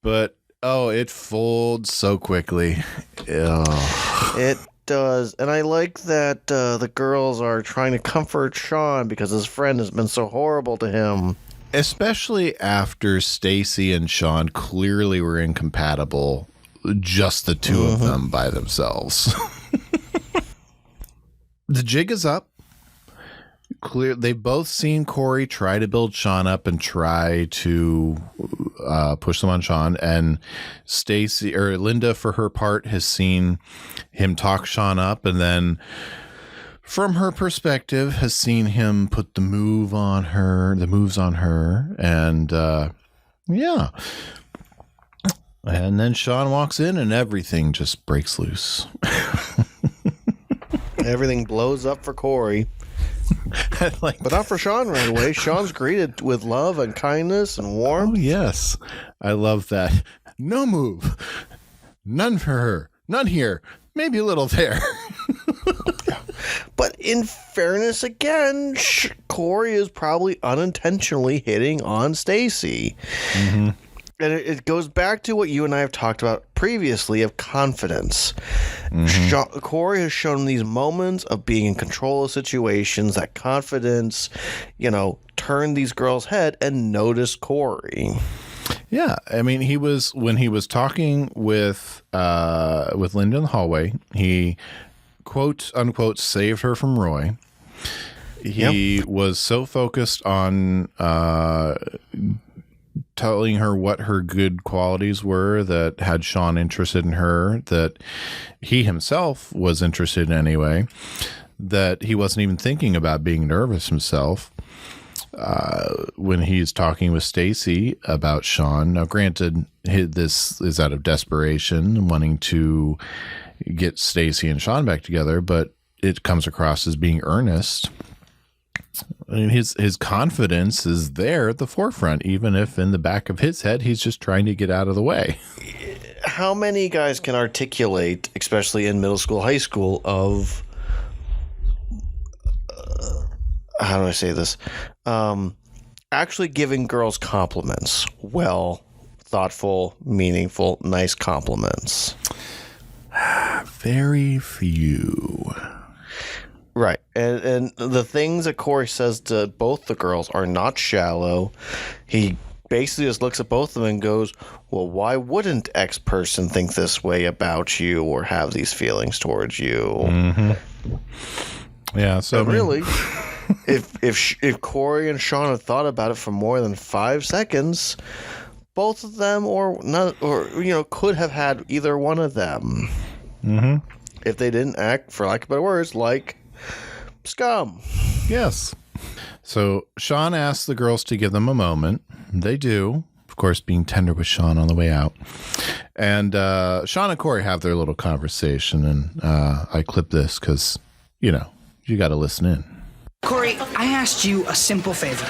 But, it folds so quickly. It does. And I like that the girls are trying to comfort Shawn because his friend has been so horrible to him. Especially after Stacy and Shawn clearly were incompatible, just the two of them by themselves. The jig is up. They've both seen Cory try to build Shawn up and try to push them on Shawn, and Stacy or Linda, for her part, has seen him talk Shawn up, and then, from her perspective, has seen him put the moves on her, and yeah. And then Shawn walks in and everything just breaks loose. Everything blows up for Cory. But not for Shawn right away. Shawn's greeted with love and kindness and warmth. Oh, yes. I love that. No move. None for her. None here. Maybe a little there. But in fairness, again, Cory is probably unintentionally hitting on Stacy. Mm-hmm. And it goes back to what you and I have talked about previously of confidence. Mm-hmm. Cory has shown these moments of being in control of situations, that confidence, turned these girls' head and noticed Cory. Yeah, I mean, when he was talking with Linda in the hallway, he quote unquote saved her from Roy. He was so focused on telling her what her good qualities were that had Shawn interested in her, that he himself was interested in anyway, that he wasn't even thinking about being nervous himself when he's talking with Stacy about Shawn. Now, granted, this is out of desperation, wanting to get Stacy and Shawn back together, but it comes across as being earnest. I mean, his confidence is there at the forefront, even if in the back of his head he's just trying to get out of the way. How many guys can articulate, especially in middle school, high school, of how do I say this? Actually giving girls compliments. Well, thoughtful, meaningful, nice compliments. Very few. Right. And the things that Cory says to both the girls are not shallow. He basically just looks at both of them and goes, well, why wouldn't X person think this way about you or have these feelings towards you? Mm-hmm. Yeah. So really, if Cory and Shawn had thought about it for more than 5 seconds, both of them could have had either one of them. Mm-hmm. If they didn't act, for lack of better words, like scum. Yes. So Shawn asks the girls to give them a moment. They do, of course, being tender with Shawn on the way out. And Shawn and Cory have their little conversation, and I clip this because, you got to listen in. Cory, I asked you a simple favor.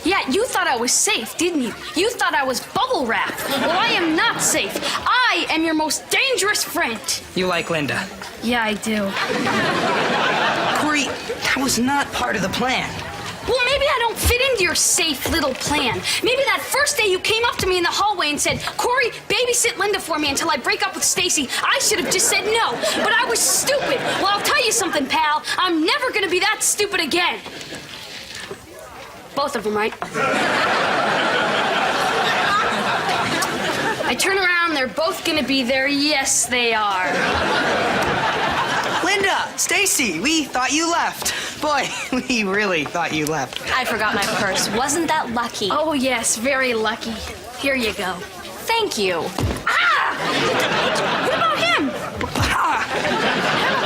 Yeah, you thought I was safe, didn't you? You thought I was bubble wrap. Well, I am not safe. I am your most dangerous friend. You like Linda? Yeah, I do. Cory, that was not part of the plan. Well, maybe I don't fit into your safe little plan. Maybe that first day you came up to me in the hallway and said, Cory, babysit Linda for me until I break up with Stacy. I should have just said no, but I was stupid. Well, I'll tell you something, pal. I'm never going to be that stupid again. Both of them, right? I turn around, they're both gonna be there. Yes, they are. Linda, Stacy, we thought you left. Boy, we really thought you left. I forgot my purse. Wasn't that lucky? Oh, yes, very lucky. Here you go. Thank you. Ah! What about him?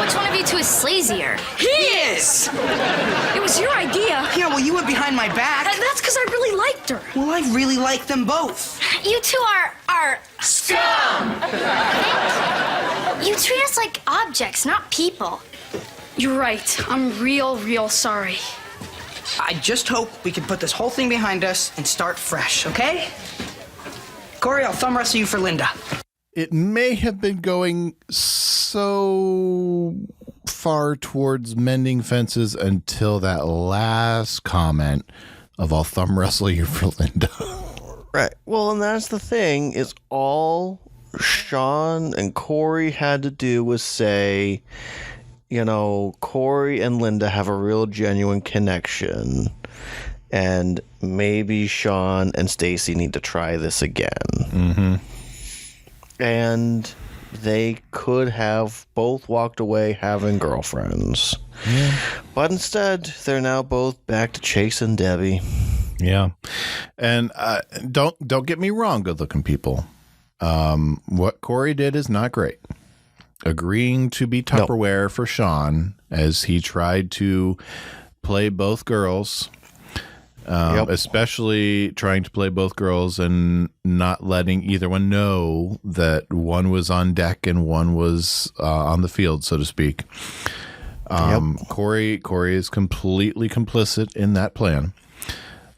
Which one of you two is slazier? He is! It was your idea. Yeah, well, you went behind my back. That's because I really liked her. Well, I really like them both. You two are scum! You treat us like objects, not people. You're right. I'm real sorry. I just hope we can put this whole thing behind us and start fresh, okay? Cory, I'll thumb wrestle you for Linda. It may have been going so far towards mending fences until that last comment of I'll thumb wrestle you for Linda. Right. Well, and that's the thing, is all Shawn and Cory had to do was say, Cory and Linda have a real genuine connection, and maybe Shawn and Stacy need to try this again. Mm-hmm. And they could have both walked away having girlfriends. Yeah. But instead, they're now both back to chasing Debbie. Yeah. And don't get me wrong, good-looking people. What Cory did is not great. Agreeing to be Tupperware for Shawn as he tried to play both girls. Especially trying to play both girls and not letting either one know that one was on deck and one was on the field, so to speak. Cory is completely complicit in that plan.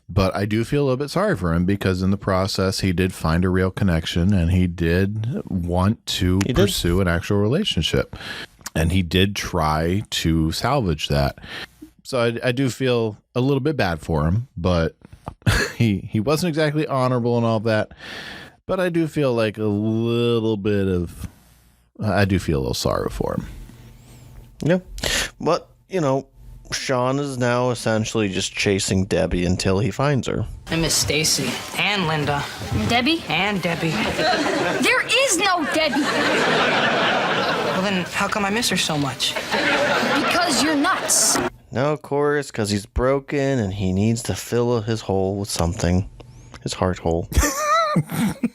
But I do feel a little bit sorry for him because in the process, he did find a real connection and he did want to pursue an actual relationship. And he did try to salvage that. So I do feel a little bit bad for him, but he wasn't exactly honorable and all that. But I do feel like I do feel a little sorrow for him. Yeah. But, Shawn is now essentially just chasing Debbie until he finds her. I miss Stacy and Linda. Debbie? And Debbie. There is no Debbie. Well, then how come I miss her so much? Because you're nuts. No, of course, because he's broken and he needs to fill his hole with something. His heart hole.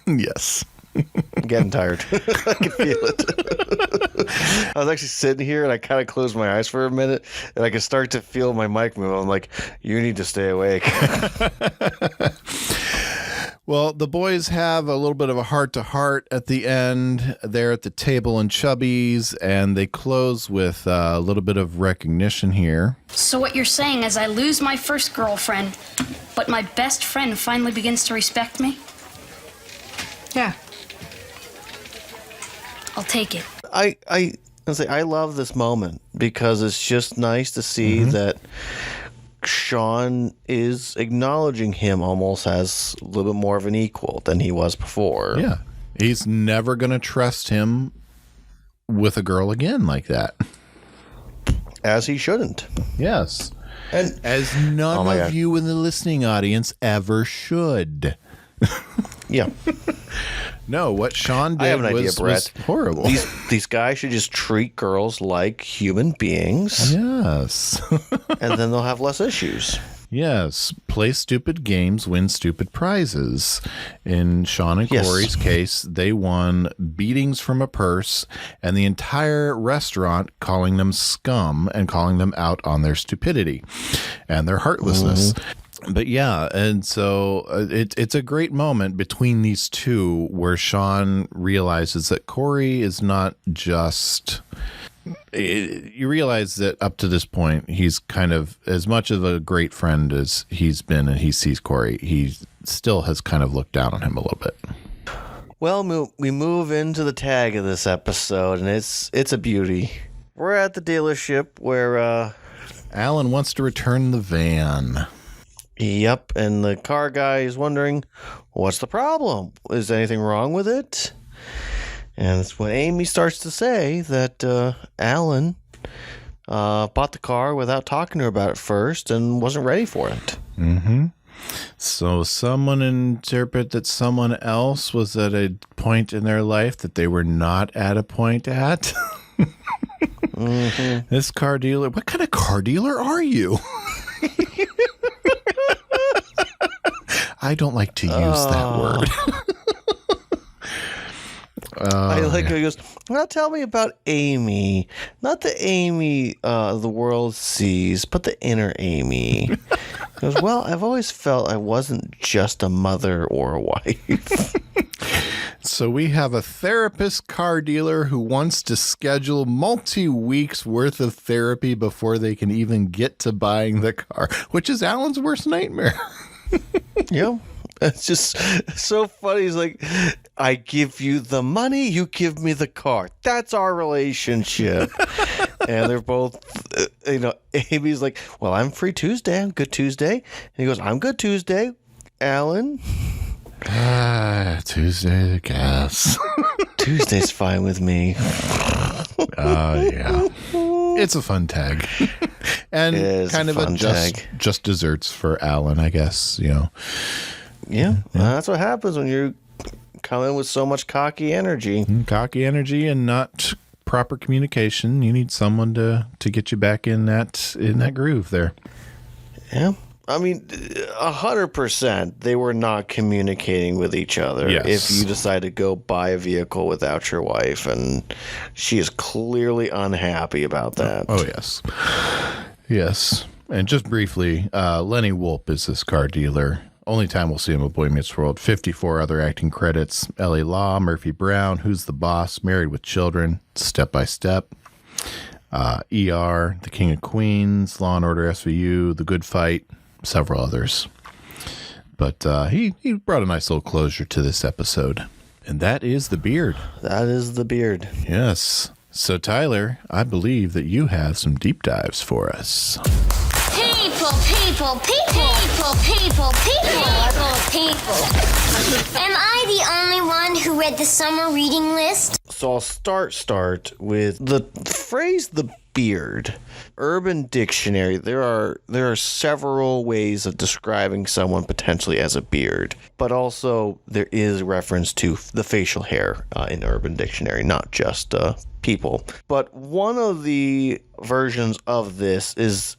Yes. I'm getting tired. I can feel it. I was actually sitting here and I kind of closed my eyes for a minute and I could start to feel my mic move. I'm like, you need to stay awake. Well, the boys have a little bit of a heart-to-heart at the end. They're at the table in Chubby's, and they close with a little bit of recognition here. So what you're saying is I lose my first girlfriend, but my best friend finally begins to respect me? Yeah. I'll take it. I love this moment because it's just nice to see that Shawn is acknowledging him almost as a little bit more of an equal than he was before. Yeah. He's never going to trust him with a girl again like that. As he shouldn't. Yes. And as none of you in the listening audience ever should. Yeah. No, what Shawn did I have an idea, was Brett. horrible. These guys should just treat girls like human beings. Yes. And then they'll have less issues. Yes. Play stupid games, win stupid prizes. In Shawn and Cory's case, they won beatings from a purse and the entire restaurant calling them scum and calling them out on their stupidity and their heartlessness. But yeah, and so it's a great moment between these two where Shawn realizes that Cory is not just... You realize that up to this point, he's kind of as much of a great friend as he's been, and he sees Cory. He still has kind of looked down on him a little bit. Well, we move into the tag of this episode, and it's a beauty. We're at the dealership where Alan wants to return the van. Yep, and the car guy is wondering, what's the problem? Is anything wrong with it? And it's when Amy starts to say that Alan bought the car without talking to her about it first and wasn't ready for it. Mm-hmm. So someone interpret that someone else was at a point in their life that they were not at a point at. This car dealer, what kind of car dealer are you? I don't like to use that word. I like how he goes, now tell me about Amy. Not the Amy the world sees, but the inner Amy. He goes, well, I've always felt I wasn't just a mother or a wife. So we have a therapist car dealer who wants to schedule multi-weeks worth of therapy before they can even get to buying the car, which is Alan's worst nightmare. Yeah. It's just so funny. He's like, I give you the money, you give me the car. That's our relationship. And they're both, Amy's like, well, I'm free Tuesday. I'm good Tuesday. And he goes, I'm good Tuesday, Alan. Tuesday, I guess. Tuesday's fine with me. Yeah. It's a fun tag. And kind of a just desserts for Alan, I guess, Yeah, that's what happens when you come in with so much cocky energy. Cocky energy and not proper communication. You need someone to get you back in that groove there. Yeah. I mean, 100% they were not communicating with each other. Yes. If you decide to go buy a vehicle without your wife, and she is clearly unhappy about that. Oh yes. Yes. And just briefly, Lenny Wolpe is this car dealer. Only time we'll see him at Boy Meets World. 54 other acting credits. L.A. Law, Murphy Brown, Who's the Boss, Married with Children, Step by Step, ER, The King of Queens, Law and Order SVU, The Good Fight, several others. But he brought a nice little closure to this episode. And that is the beard. That is the beard. Yes. So, Tyler, I believe that you have some deep dives for us. Am I the only one who read the summer reading list? So I'll start with the phrase "the beard." Urban Dictionary. There are several ways of describing someone potentially as a beard, but also there is reference to the facial hair in Urban Dictionary, not just people. But one of the versions of this is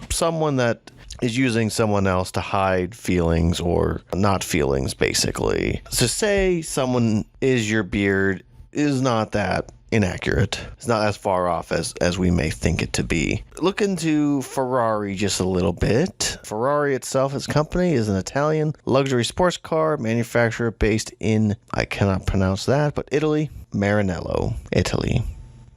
someone that is using someone else to hide feelings or not feelings, basically. To say someone is your beard is not that inaccurate. It's not as far off as we may think it to be. Look into Ferrari just a little bit. Ferrari itself, its company, is an Italian luxury sports car manufacturer based in, I cannot pronounce that, but Italy, Maranello, Italy.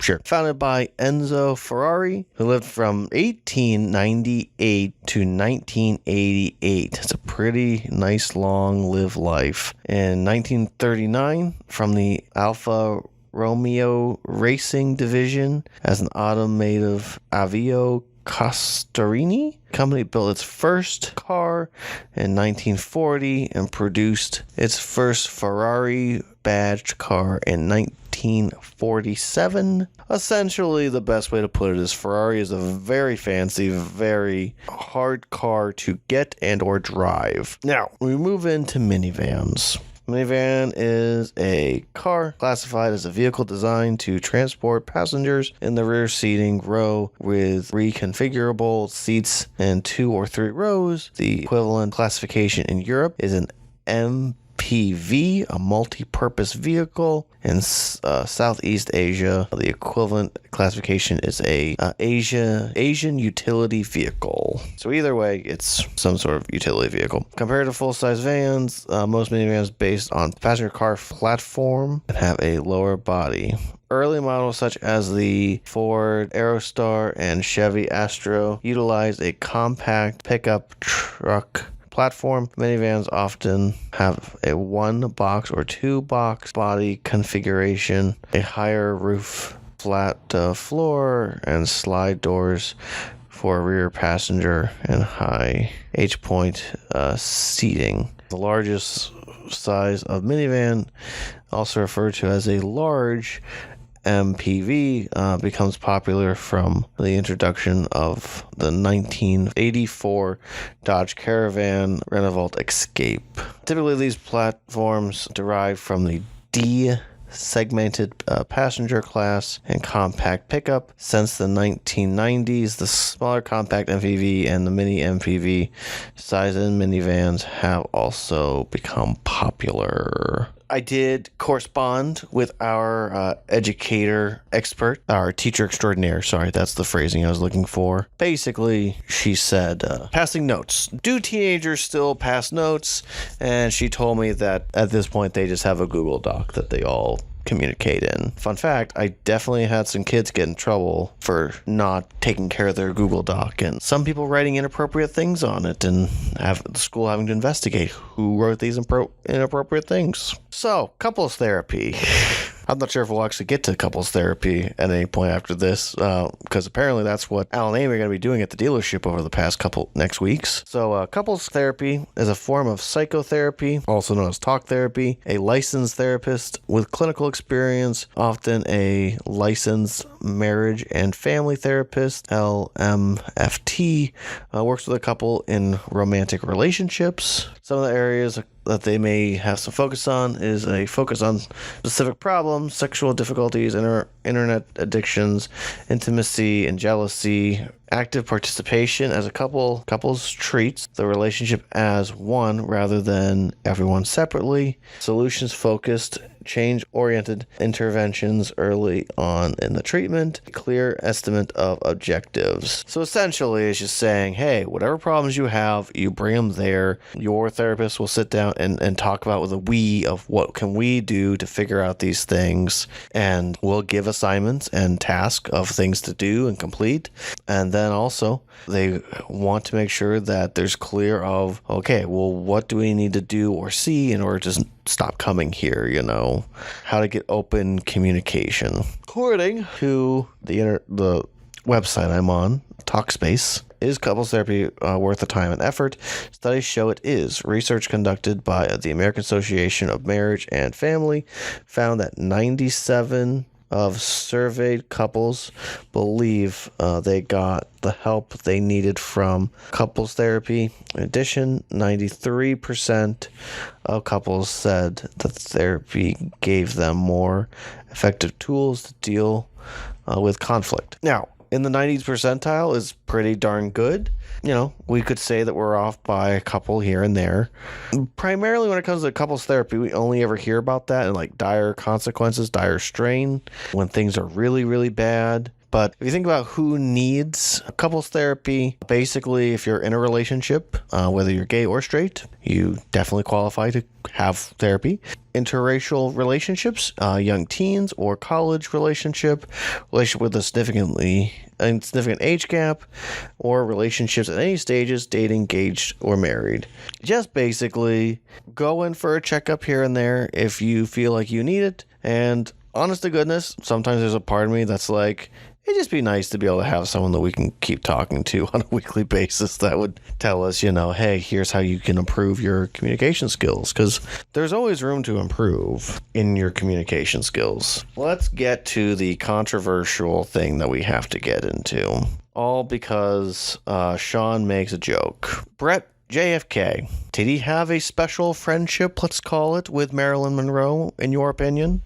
Sure. Founded by Enzo Ferrari, who lived from 1898 to 1988. It's a pretty nice, long-lived life. In 1939, from the Alfa Romeo Racing Division as an automotive Avio Costarini. The company built its first car in 1940 and produced its first Ferrari badged car in 1947. Essentially, the best way to put it is Ferrari is a very fancy, very hard car to get and or drive. Now, we move into minivans. Minivan is a car classified as a vehicle designed to transport passengers in the rear seating row with reconfigurable seats and 2 or 3 rows. The equivalent classification in Europe is an MPV, a multi-purpose vehicle. In Southeast Asia, the equivalent classification is a Asian utility vehicle. So either way, it's some sort of utility vehicle. Compared to full-size vans, most minivans based on passenger car platform and have a lower body. Early models such as the Ford Aerostar and Chevy Astro utilized a compact pickup truck platform. Minivans often have a 1-box or 2-box body configuration, a higher roof, flat floor, and slide doors for rear passenger and high H-point seating. The largest size of minivan, also referred to as a large MPV, becomes popular from the introduction of the 1984 Dodge Caravan Renault Escape. Typically, these platforms derive from the segmented passenger class and compact pickup. Since the 1990s, the smaller compact MPV and the mini MPV size in minivans have also become popular. I did correspond with our educator expert, our teacher extraordinaire. Sorry, that's the phrasing I was looking for. Basically, she said, passing notes. Do teenagers still pass notes? And she told me that at this point, they just have a Google Doc that they all communicate in. Fun fact, I definitely had some kids get in trouble for not taking care of their Google Doc, and some people writing inappropriate things on it, and the school having to investigate who wrote these inappropriate things. So, couples therapy. I'm not sure if we'll actually get to couples therapy at any point after this, because apparently that's what Al and Amy are going to be doing at the dealership over the past couple next weeks. So couples therapy is a form of psychotherapy, also known as talk therapy. A licensed therapist with clinical experience, often a licensed marriage and family therapist, LMFT, works with a couple in romantic relationships. Some of the areas that they may have some focus on is a focus on specific problems, sexual difficulties, internet addictions, intimacy and jealousy, active participation as a couples treats the relationship as one rather than everyone separately, solutions focused, change oriented interventions early on in the treatment, clear estimate of objectives. So essentially it's just saying, hey, whatever problems you have, you bring them there. Your therapist will sit down and talk about with a we of what can we do to figure out these things, and we'll give assignments and tasks of things to do and complete. And then also they want to make sure that there's clear of, okay, well, what do we need to do or see in order to stop coming here, how to get open communication. According to the website I'm on, Talkspace, is couples therapy worth the time and effort? Studies show it is. Research conducted by the American Association of Marriage and Family found that 97 of surveyed couples believe they got the help they needed from couples therapy. In addition, 93% of couples said that therapy gave them more effective tools to deal with conflict. Now, in the 90th percentile is pretty darn good. You know, we could say that we're off by a couple here and there. Primarily when it comes to couples therapy, we only ever hear about that in like dire consequences, dire strain, when things are really, really bad. But if you think about who needs couples therapy, basically if you're in a relationship, whether you're gay or straight, you definitely qualify to have therapy. Interracial relationships, young teens or college relationship with a significant age gap, or relationships at any stages, dating, engaged, or married. Just basically go in for a checkup here and there if you feel like you need it. And honest to goodness, sometimes there's a part of me that's like, it'd just be nice to be able to have someone that we can keep talking to on a weekly basis that would tell us, you know, hey, here's how you can improve your communication skills, because there's always room to improve in your communication skills. Let's get to the controversial thing that we have to get into, all because Shawn makes a joke. Brett, JFK, did he have a special friendship, let's call it, with Marilyn Monroe, in your opinion?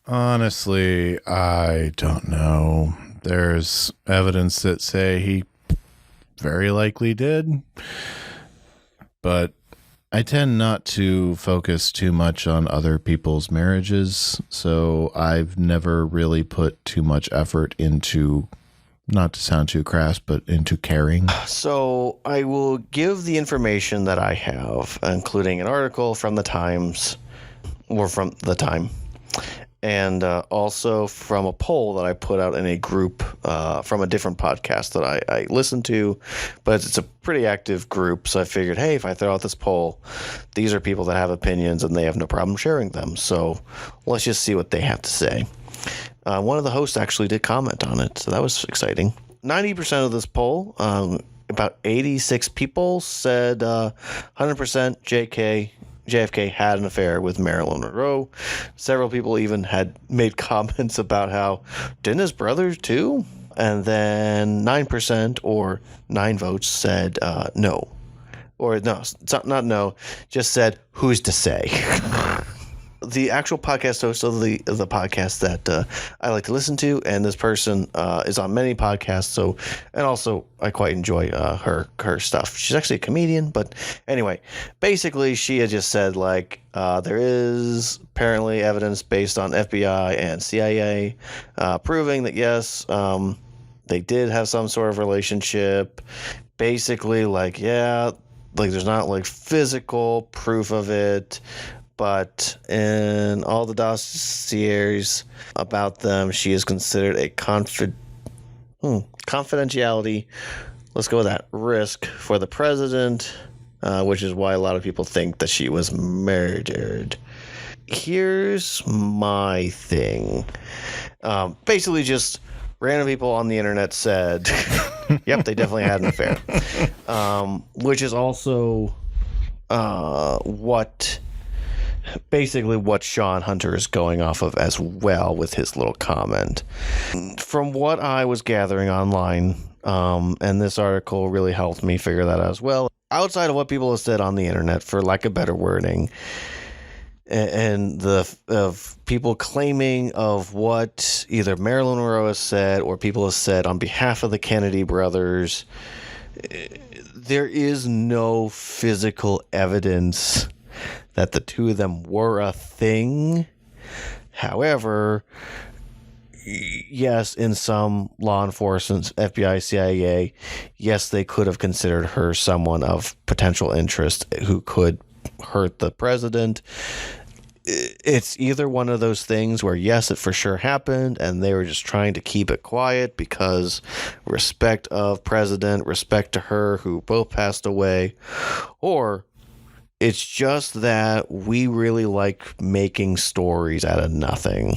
Honestly, I don't know. There's evidence that say he very likely did, but I tend not to focus too much on other people's marriages, so I've never really put too much effort into, not to sound too crass, but into caring. So I will give the information that I have, including an article from the Times, or from the Time, and also from a poll that I put out in a group from a different podcast that I listen to, but it's a pretty active group, so I figured, hey, if I throw out this poll, these are people that have opinions and they have no problem sharing them, so let's just see what they have to say. One of the hosts actually did comment on it, so that was exciting. 90% of this poll, about 86 people said 100% JFK had an affair with Marilyn Monroe. Several people even had made comments about how, didn't his brother too? And then 9%, or 9 votes, said no. Or no, not no, just said, who's to say? The actual podcast host of the podcast that I like to listen to, and this person is on many podcasts, so, and also I quite enjoy her stuff. She's actually a comedian, but anyway, basically she had just said, like, there is apparently evidence based on FBI and CIA proving that yes, they did have some sort of relationship. Basically, like, yeah, like there's not like physical proof of it, but in all the dossiers about them, she is considered a confidentiality, let's go with that, risk for the president, which is why a lot of people think that she was murdered. Here's my thing. Basically just random people on the internet said, yep, they definitely had an affair. Which is also what Shawn Hunter is going off of as well with his little comment. From what I was gathering online, and this article really helped me figure that out as well, outside of what people have said on the internet, for lack of better wording, and of people claiming of what either Marilyn Monroe has said or people have said on behalf of the Kennedy brothers, there is no physical evidence that the two of them were a thing. However, yes, in some law enforcement, FBI, CIA, yes, they could have considered her someone of potential interest who could hurt the president. It's either one of those things where, yes, it for sure happened, and they were just trying to keep it quiet because respect of president, respect to her, who both passed away, or it's just that we really like making stories out of nothing.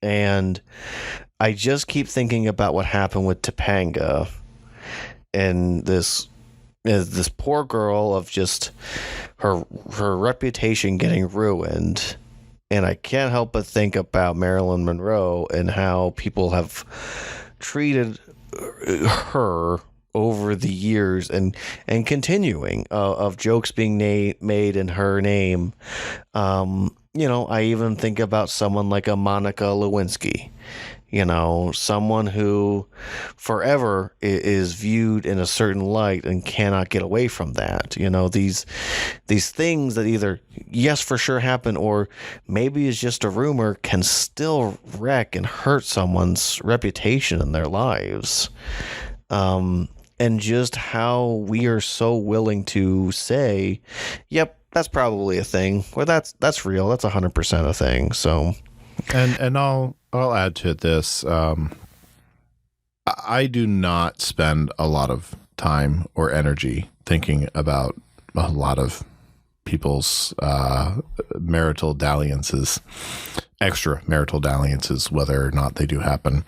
And I just keep thinking about what happened with Topanga and this poor girl of just her reputation getting ruined. And I can't help but think about Marilyn Monroe and how people have treated her over the years and continuing of jokes being made in her name. I even think about someone like a Monica Lewinsky, someone who forever is viewed in a certain light and cannot get away from that. These things that either, yes, for sure happen, or maybe is just a rumor, can still wreck and hurt someone's reputation in their lives. And just how we are so willing to say, yep, that's probably a thing, or that's real, that's 100% a thing. So, and I'll add to this. I do not spend a lot of time or energy thinking about a lot of people's marital dalliances, extramarital dalliances, whether or not they do happen,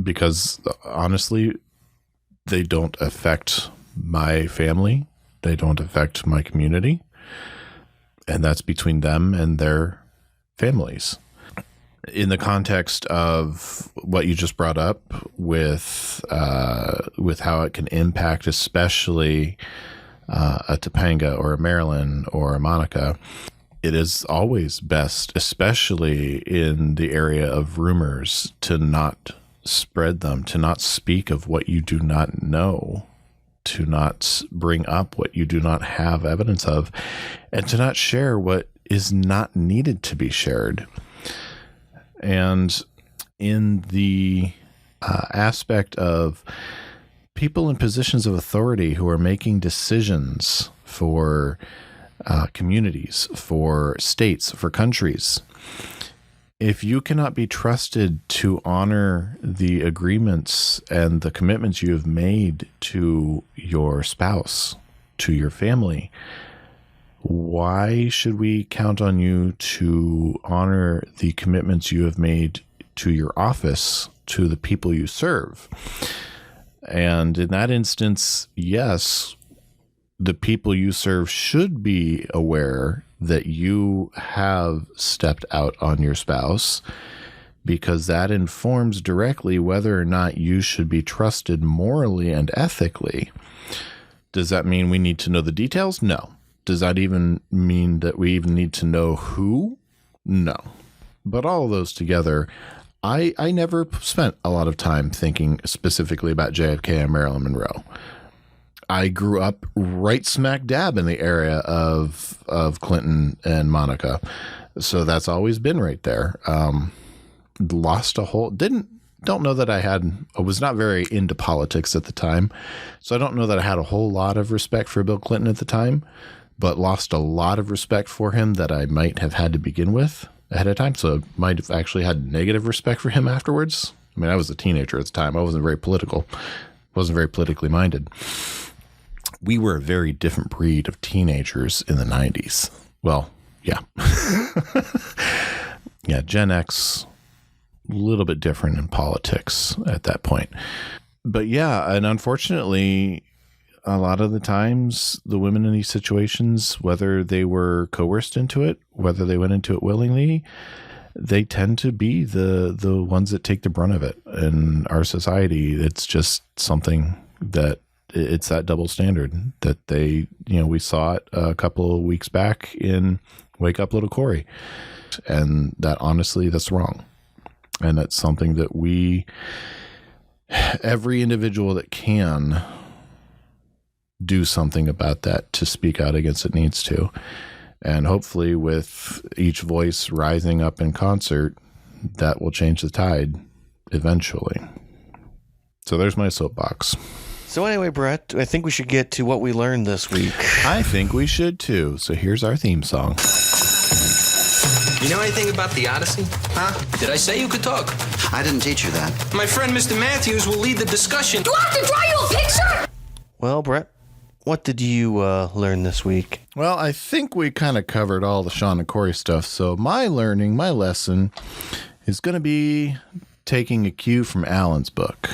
because honestly, they don't affect my family. They don't affect my community. And that's between them and their families. In the context of what you just brought up with how it can impact, especially a Topanga or a Marilyn or a Monica, it is always best, especially in the area of rumors, to not spread them, to not speak of what you do not know, to not bring up what you do not have evidence of, and to not share what is not needed to be shared. And in the aspect of people in positions of authority who are making decisions for communities, for states, for countries, if you cannot be trusted to honor the agreements and the commitments you have made to your spouse, to your family, why should we count on you to honor the commitments you have made to your office, to the people you serve? And in that instance, yes, the people you serve should be aware that you have stepped out on your spouse, because that informs directly whether or not you should be trusted morally and ethically. Does that mean we need to know the details? No. Does that even mean that we even need to know who? No. But all of those together, I never spent a lot of time thinking specifically about JFK and Marilyn Monroe. I grew up right smack dab in the area of Clinton and Monica. So that's always been right there. Don't know that I was not very into politics at the time. So I don't know that I had a whole lot of respect for Bill Clinton at the time, but lost a lot of respect for him that I might have had to begin with ahead of time. So might have actually had negative respect for him afterwards. I mean, I was a teenager at the time. I wasn't very political, wasn't very politically minded. We were a very different breed of teenagers in the 90s. Well, yeah. Yeah, Gen X, a little bit different in politics at that point. But yeah, and unfortunately, a lot of the times, the women in these situations, whether they were coerced into it, whether they went into it willingly, they tend to be the ones that take the brunt of it. In our society, it's just something that it's that double standard that we saw it a couple of weeks back in Wake Up Little Cory. And that honestly, that's wrong. And that's something that every individual that can do something about that, to speak out against it, needs to. And hopefully with each voice rising up in concert, that will change the tide eventually. So there's my soapbox. So anyway, Brett, I think we should get to what we learned this week. I think we should too. So here's our theme song. You know anything about the Odyssey? Huh? Did I say you could talk? I didn't teach you that. My friend Mr. Matthews will lead the discussion. Do I have to draw you a picture? Well, Brett, what did you learn this week? Well, I think we kind of covered all the Shawn and Cory stuff. So my lesson is going to be taking a cue from Alan's book.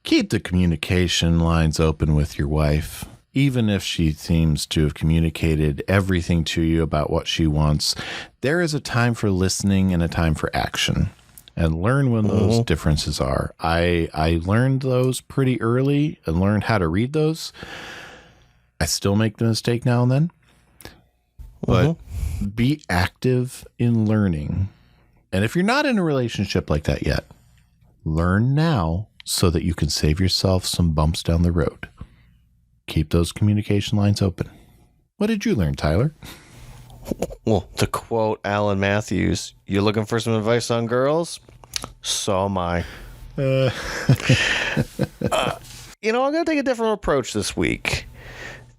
Keep the communication lines open with your wife. Even if she seems to have communicated everything to you about what she wants, there is a time for listening and a time for action. And learn when those differences are. I learned those pretty early and learned how to read those. I still make the mistake now and then. But be active in learning. And if you're not in a relationship like that yet, learn now so that you can save yourself some bumps down the road. Keep those communication lines open. What did you learn, Tyler? Well, to quote Alan Matthews, you looking for some advice on girls? So am I. I'm going to take a different approach this week.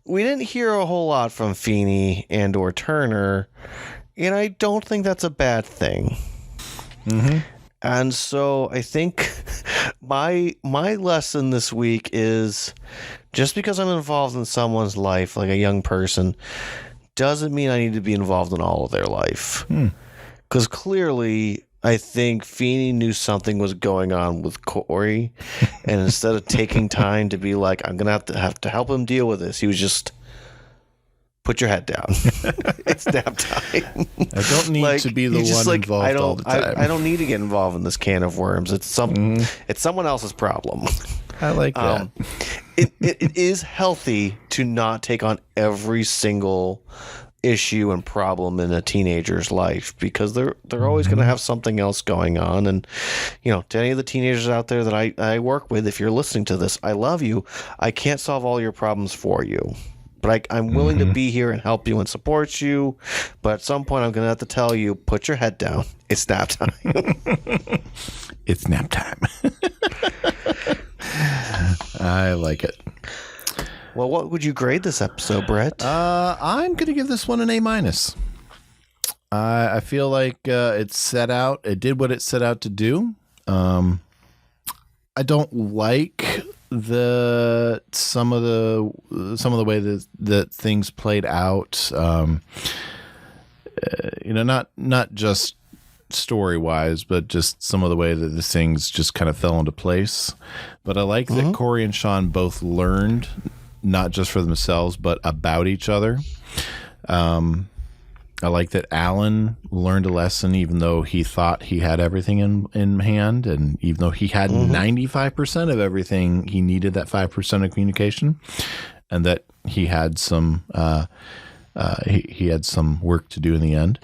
We didn't hear a whole lot from Feeney and or Turner, and I don't think that's a bad thing. And so I think my lesson this week is just because I'm involved in someone's life, like a young person, doesn't mean I need to be involved in all of their life. Because clearly, I think Feeney knew something was going on with Cory, and instead of taking time to be like, I'm going to have to help him deal with this, he was just, put your head down. It's nap time. I don't need to be the one involved all the time. I don't need to get involved in this can of worms. It's someone else's problem. I like that. It is healthy to not take on every single issue and problem in a teenager's life, because they're always going to have something else going on. And to any of the teenagers out there that I work with, if you're listening to this, I love you. I can't solve all your problems for you, but I'm willing to be here and help you and support you. But at some point I'm going to have to tell you, put your head down. It's nap time. It's nap time. I like it. Well, what would you grade this episode, Brett? I'm going to give this one an A-. I feel like it did what it set out to do. I don't like some of the way that things played out. Not just story-wise, but just some of the way that the things just kind of fell into place. But I like that Cory and Shawn both learned, not just for themselves, but about each other. I like that Alan learned a lesson, even though he thought he had everything in hand, and even though he had 95% of everything, he needed that 5% of communication, and that he had some he had some work to do in the end.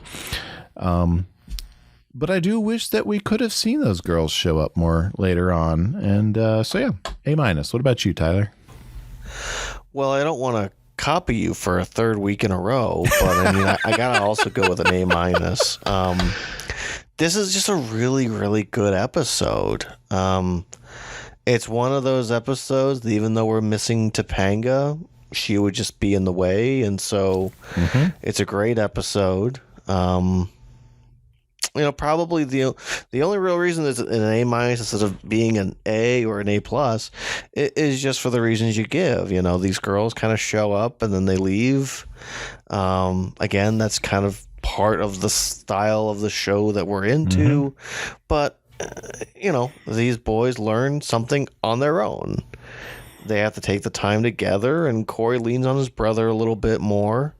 But I do wish that we could have seen those girls show up more later on. And so, yeah, A-. What about you, Tyler? Well, I don't want to copy you for a third week in a row, but I mean, I got to also go with an A-. This is just a really, really good episode. It's one of those episodes that even though we're missing Topanga, she would just be in the way. And so it's a great episode. Probably the only real reason it's an A- instead of being an A or an A+ is just for the reasons you give. These girls kind of show up and then they leave. Again, that's kind of part of the style of the show that we're into. But, these boys learn something on their own. They have to take the time together, and Cory leans on his brother a little bit more.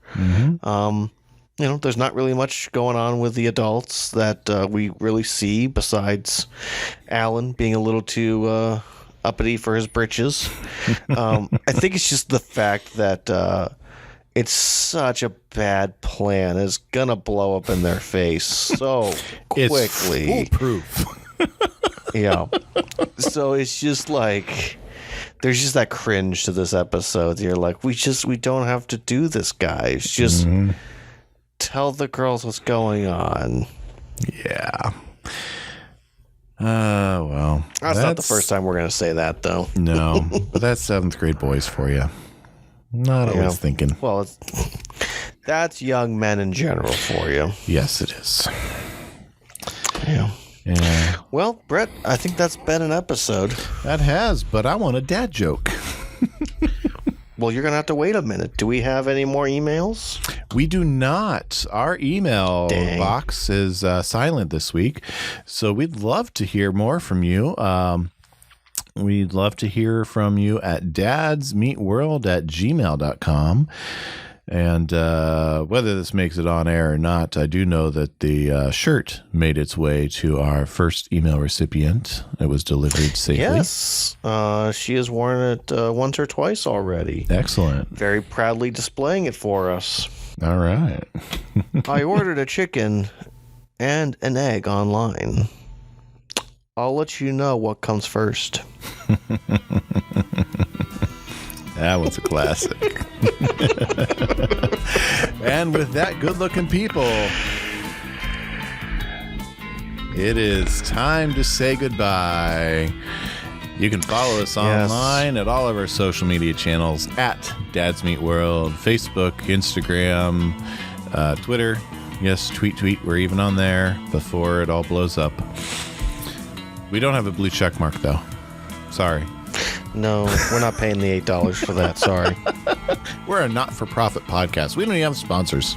There's not really much going on with the adults that we really see besides Alan being a little too uppity for his britches. I think it's just the fact that it's such a bad plan. It's going to blow up in their face so quickly. It's foolproof. Yeah. So it's just like, there's just that cringe to this episode. You're like, we don't have to do this, guys. Just tell the girls what's going on. Yeah. Well. That's not the first time we're going to say that, though. No, but that's 7th grade boys for you. Not always thinking. Well, that's young men in general for you. Yes, it is. Yeah. Yeah. Well, Brett, I think that's been an episode. That has, but I want a dad joke. Well, you're going to have to wait a minute. Do we have any more emails? We do not. Our email box is silent this week, so we'd love to hear more from you. We'd love to hear from you at dadsmeetworld@gmail.com. And whether this makes it on air or not, I do know that the shirt made its way to our first email recipient. It was delivered safely. Yes. She has worn it once or twice already. Excellent. Very proudly displaying it for us. All right. I ordered a chicken and an egg online. I'll let you know what comes first. That was a classic. And with that, good-looking people, it is time to say goodbye. You can follow us online at all of our social media channels at Dads Meet World, Facebook, Instagram, Twitter. Yes, tweet. We're even on there before it all blows up. We don't have a blue check mark, though. Sorry. No, we're not paying the $8 for that. Sorry. We're a not-for-profit podcast. We don't even have sponsors.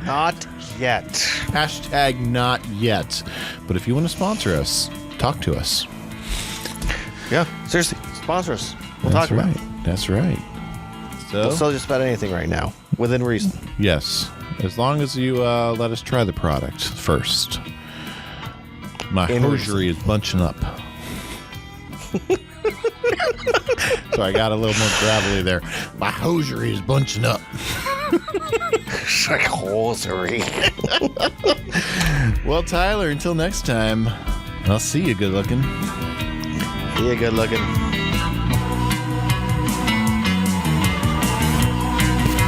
Not yet. Hashtag not yet. But if you want to sponsor us, talk to us. Yeah, seriously, sponsor us. We'll talk about it. That's right. So we'll sell just about anything right now, within reason. Yes, as long as you let us try the product first. My hosiery is bunching up. So I got a little more gravelly there. My hosiery is bunching up. It's like hosiery. Well, Tyler, until next time, I'll see you good looking. See you good looking.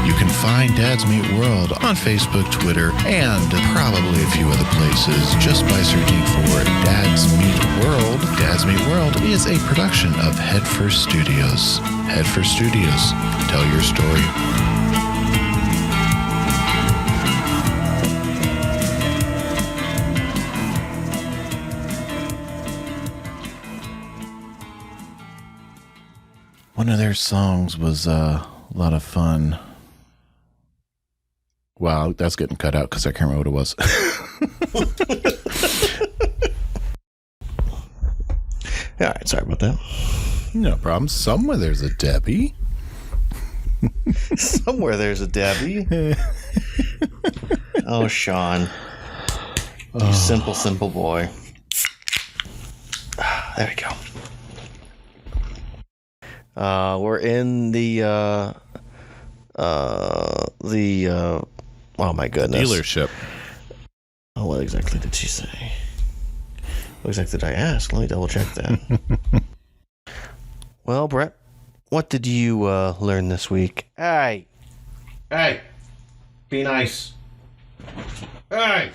You can find Dads Meet World on Facebook, Twitter, and probably a few other places just by searching for Dads Meet World. Dads Meet World is a production of Headfirst Studios. Headfirst Studios. Tell your story. One of their songs was a lot of fun. Wow, that's getting cut out because I can't remember what it was. All right, sorry about that. No problem. Somewhere there's a Debbie. Somewhere there's a Debbie. Oh, Shawn. You simple boy. There we go. We're in the oh my goodness. Dealership. Oh, what exactly did she say? What exactly did I ask? Let me double check that. Well, Brett, what did you learn this week? Hey, be nice. Hey.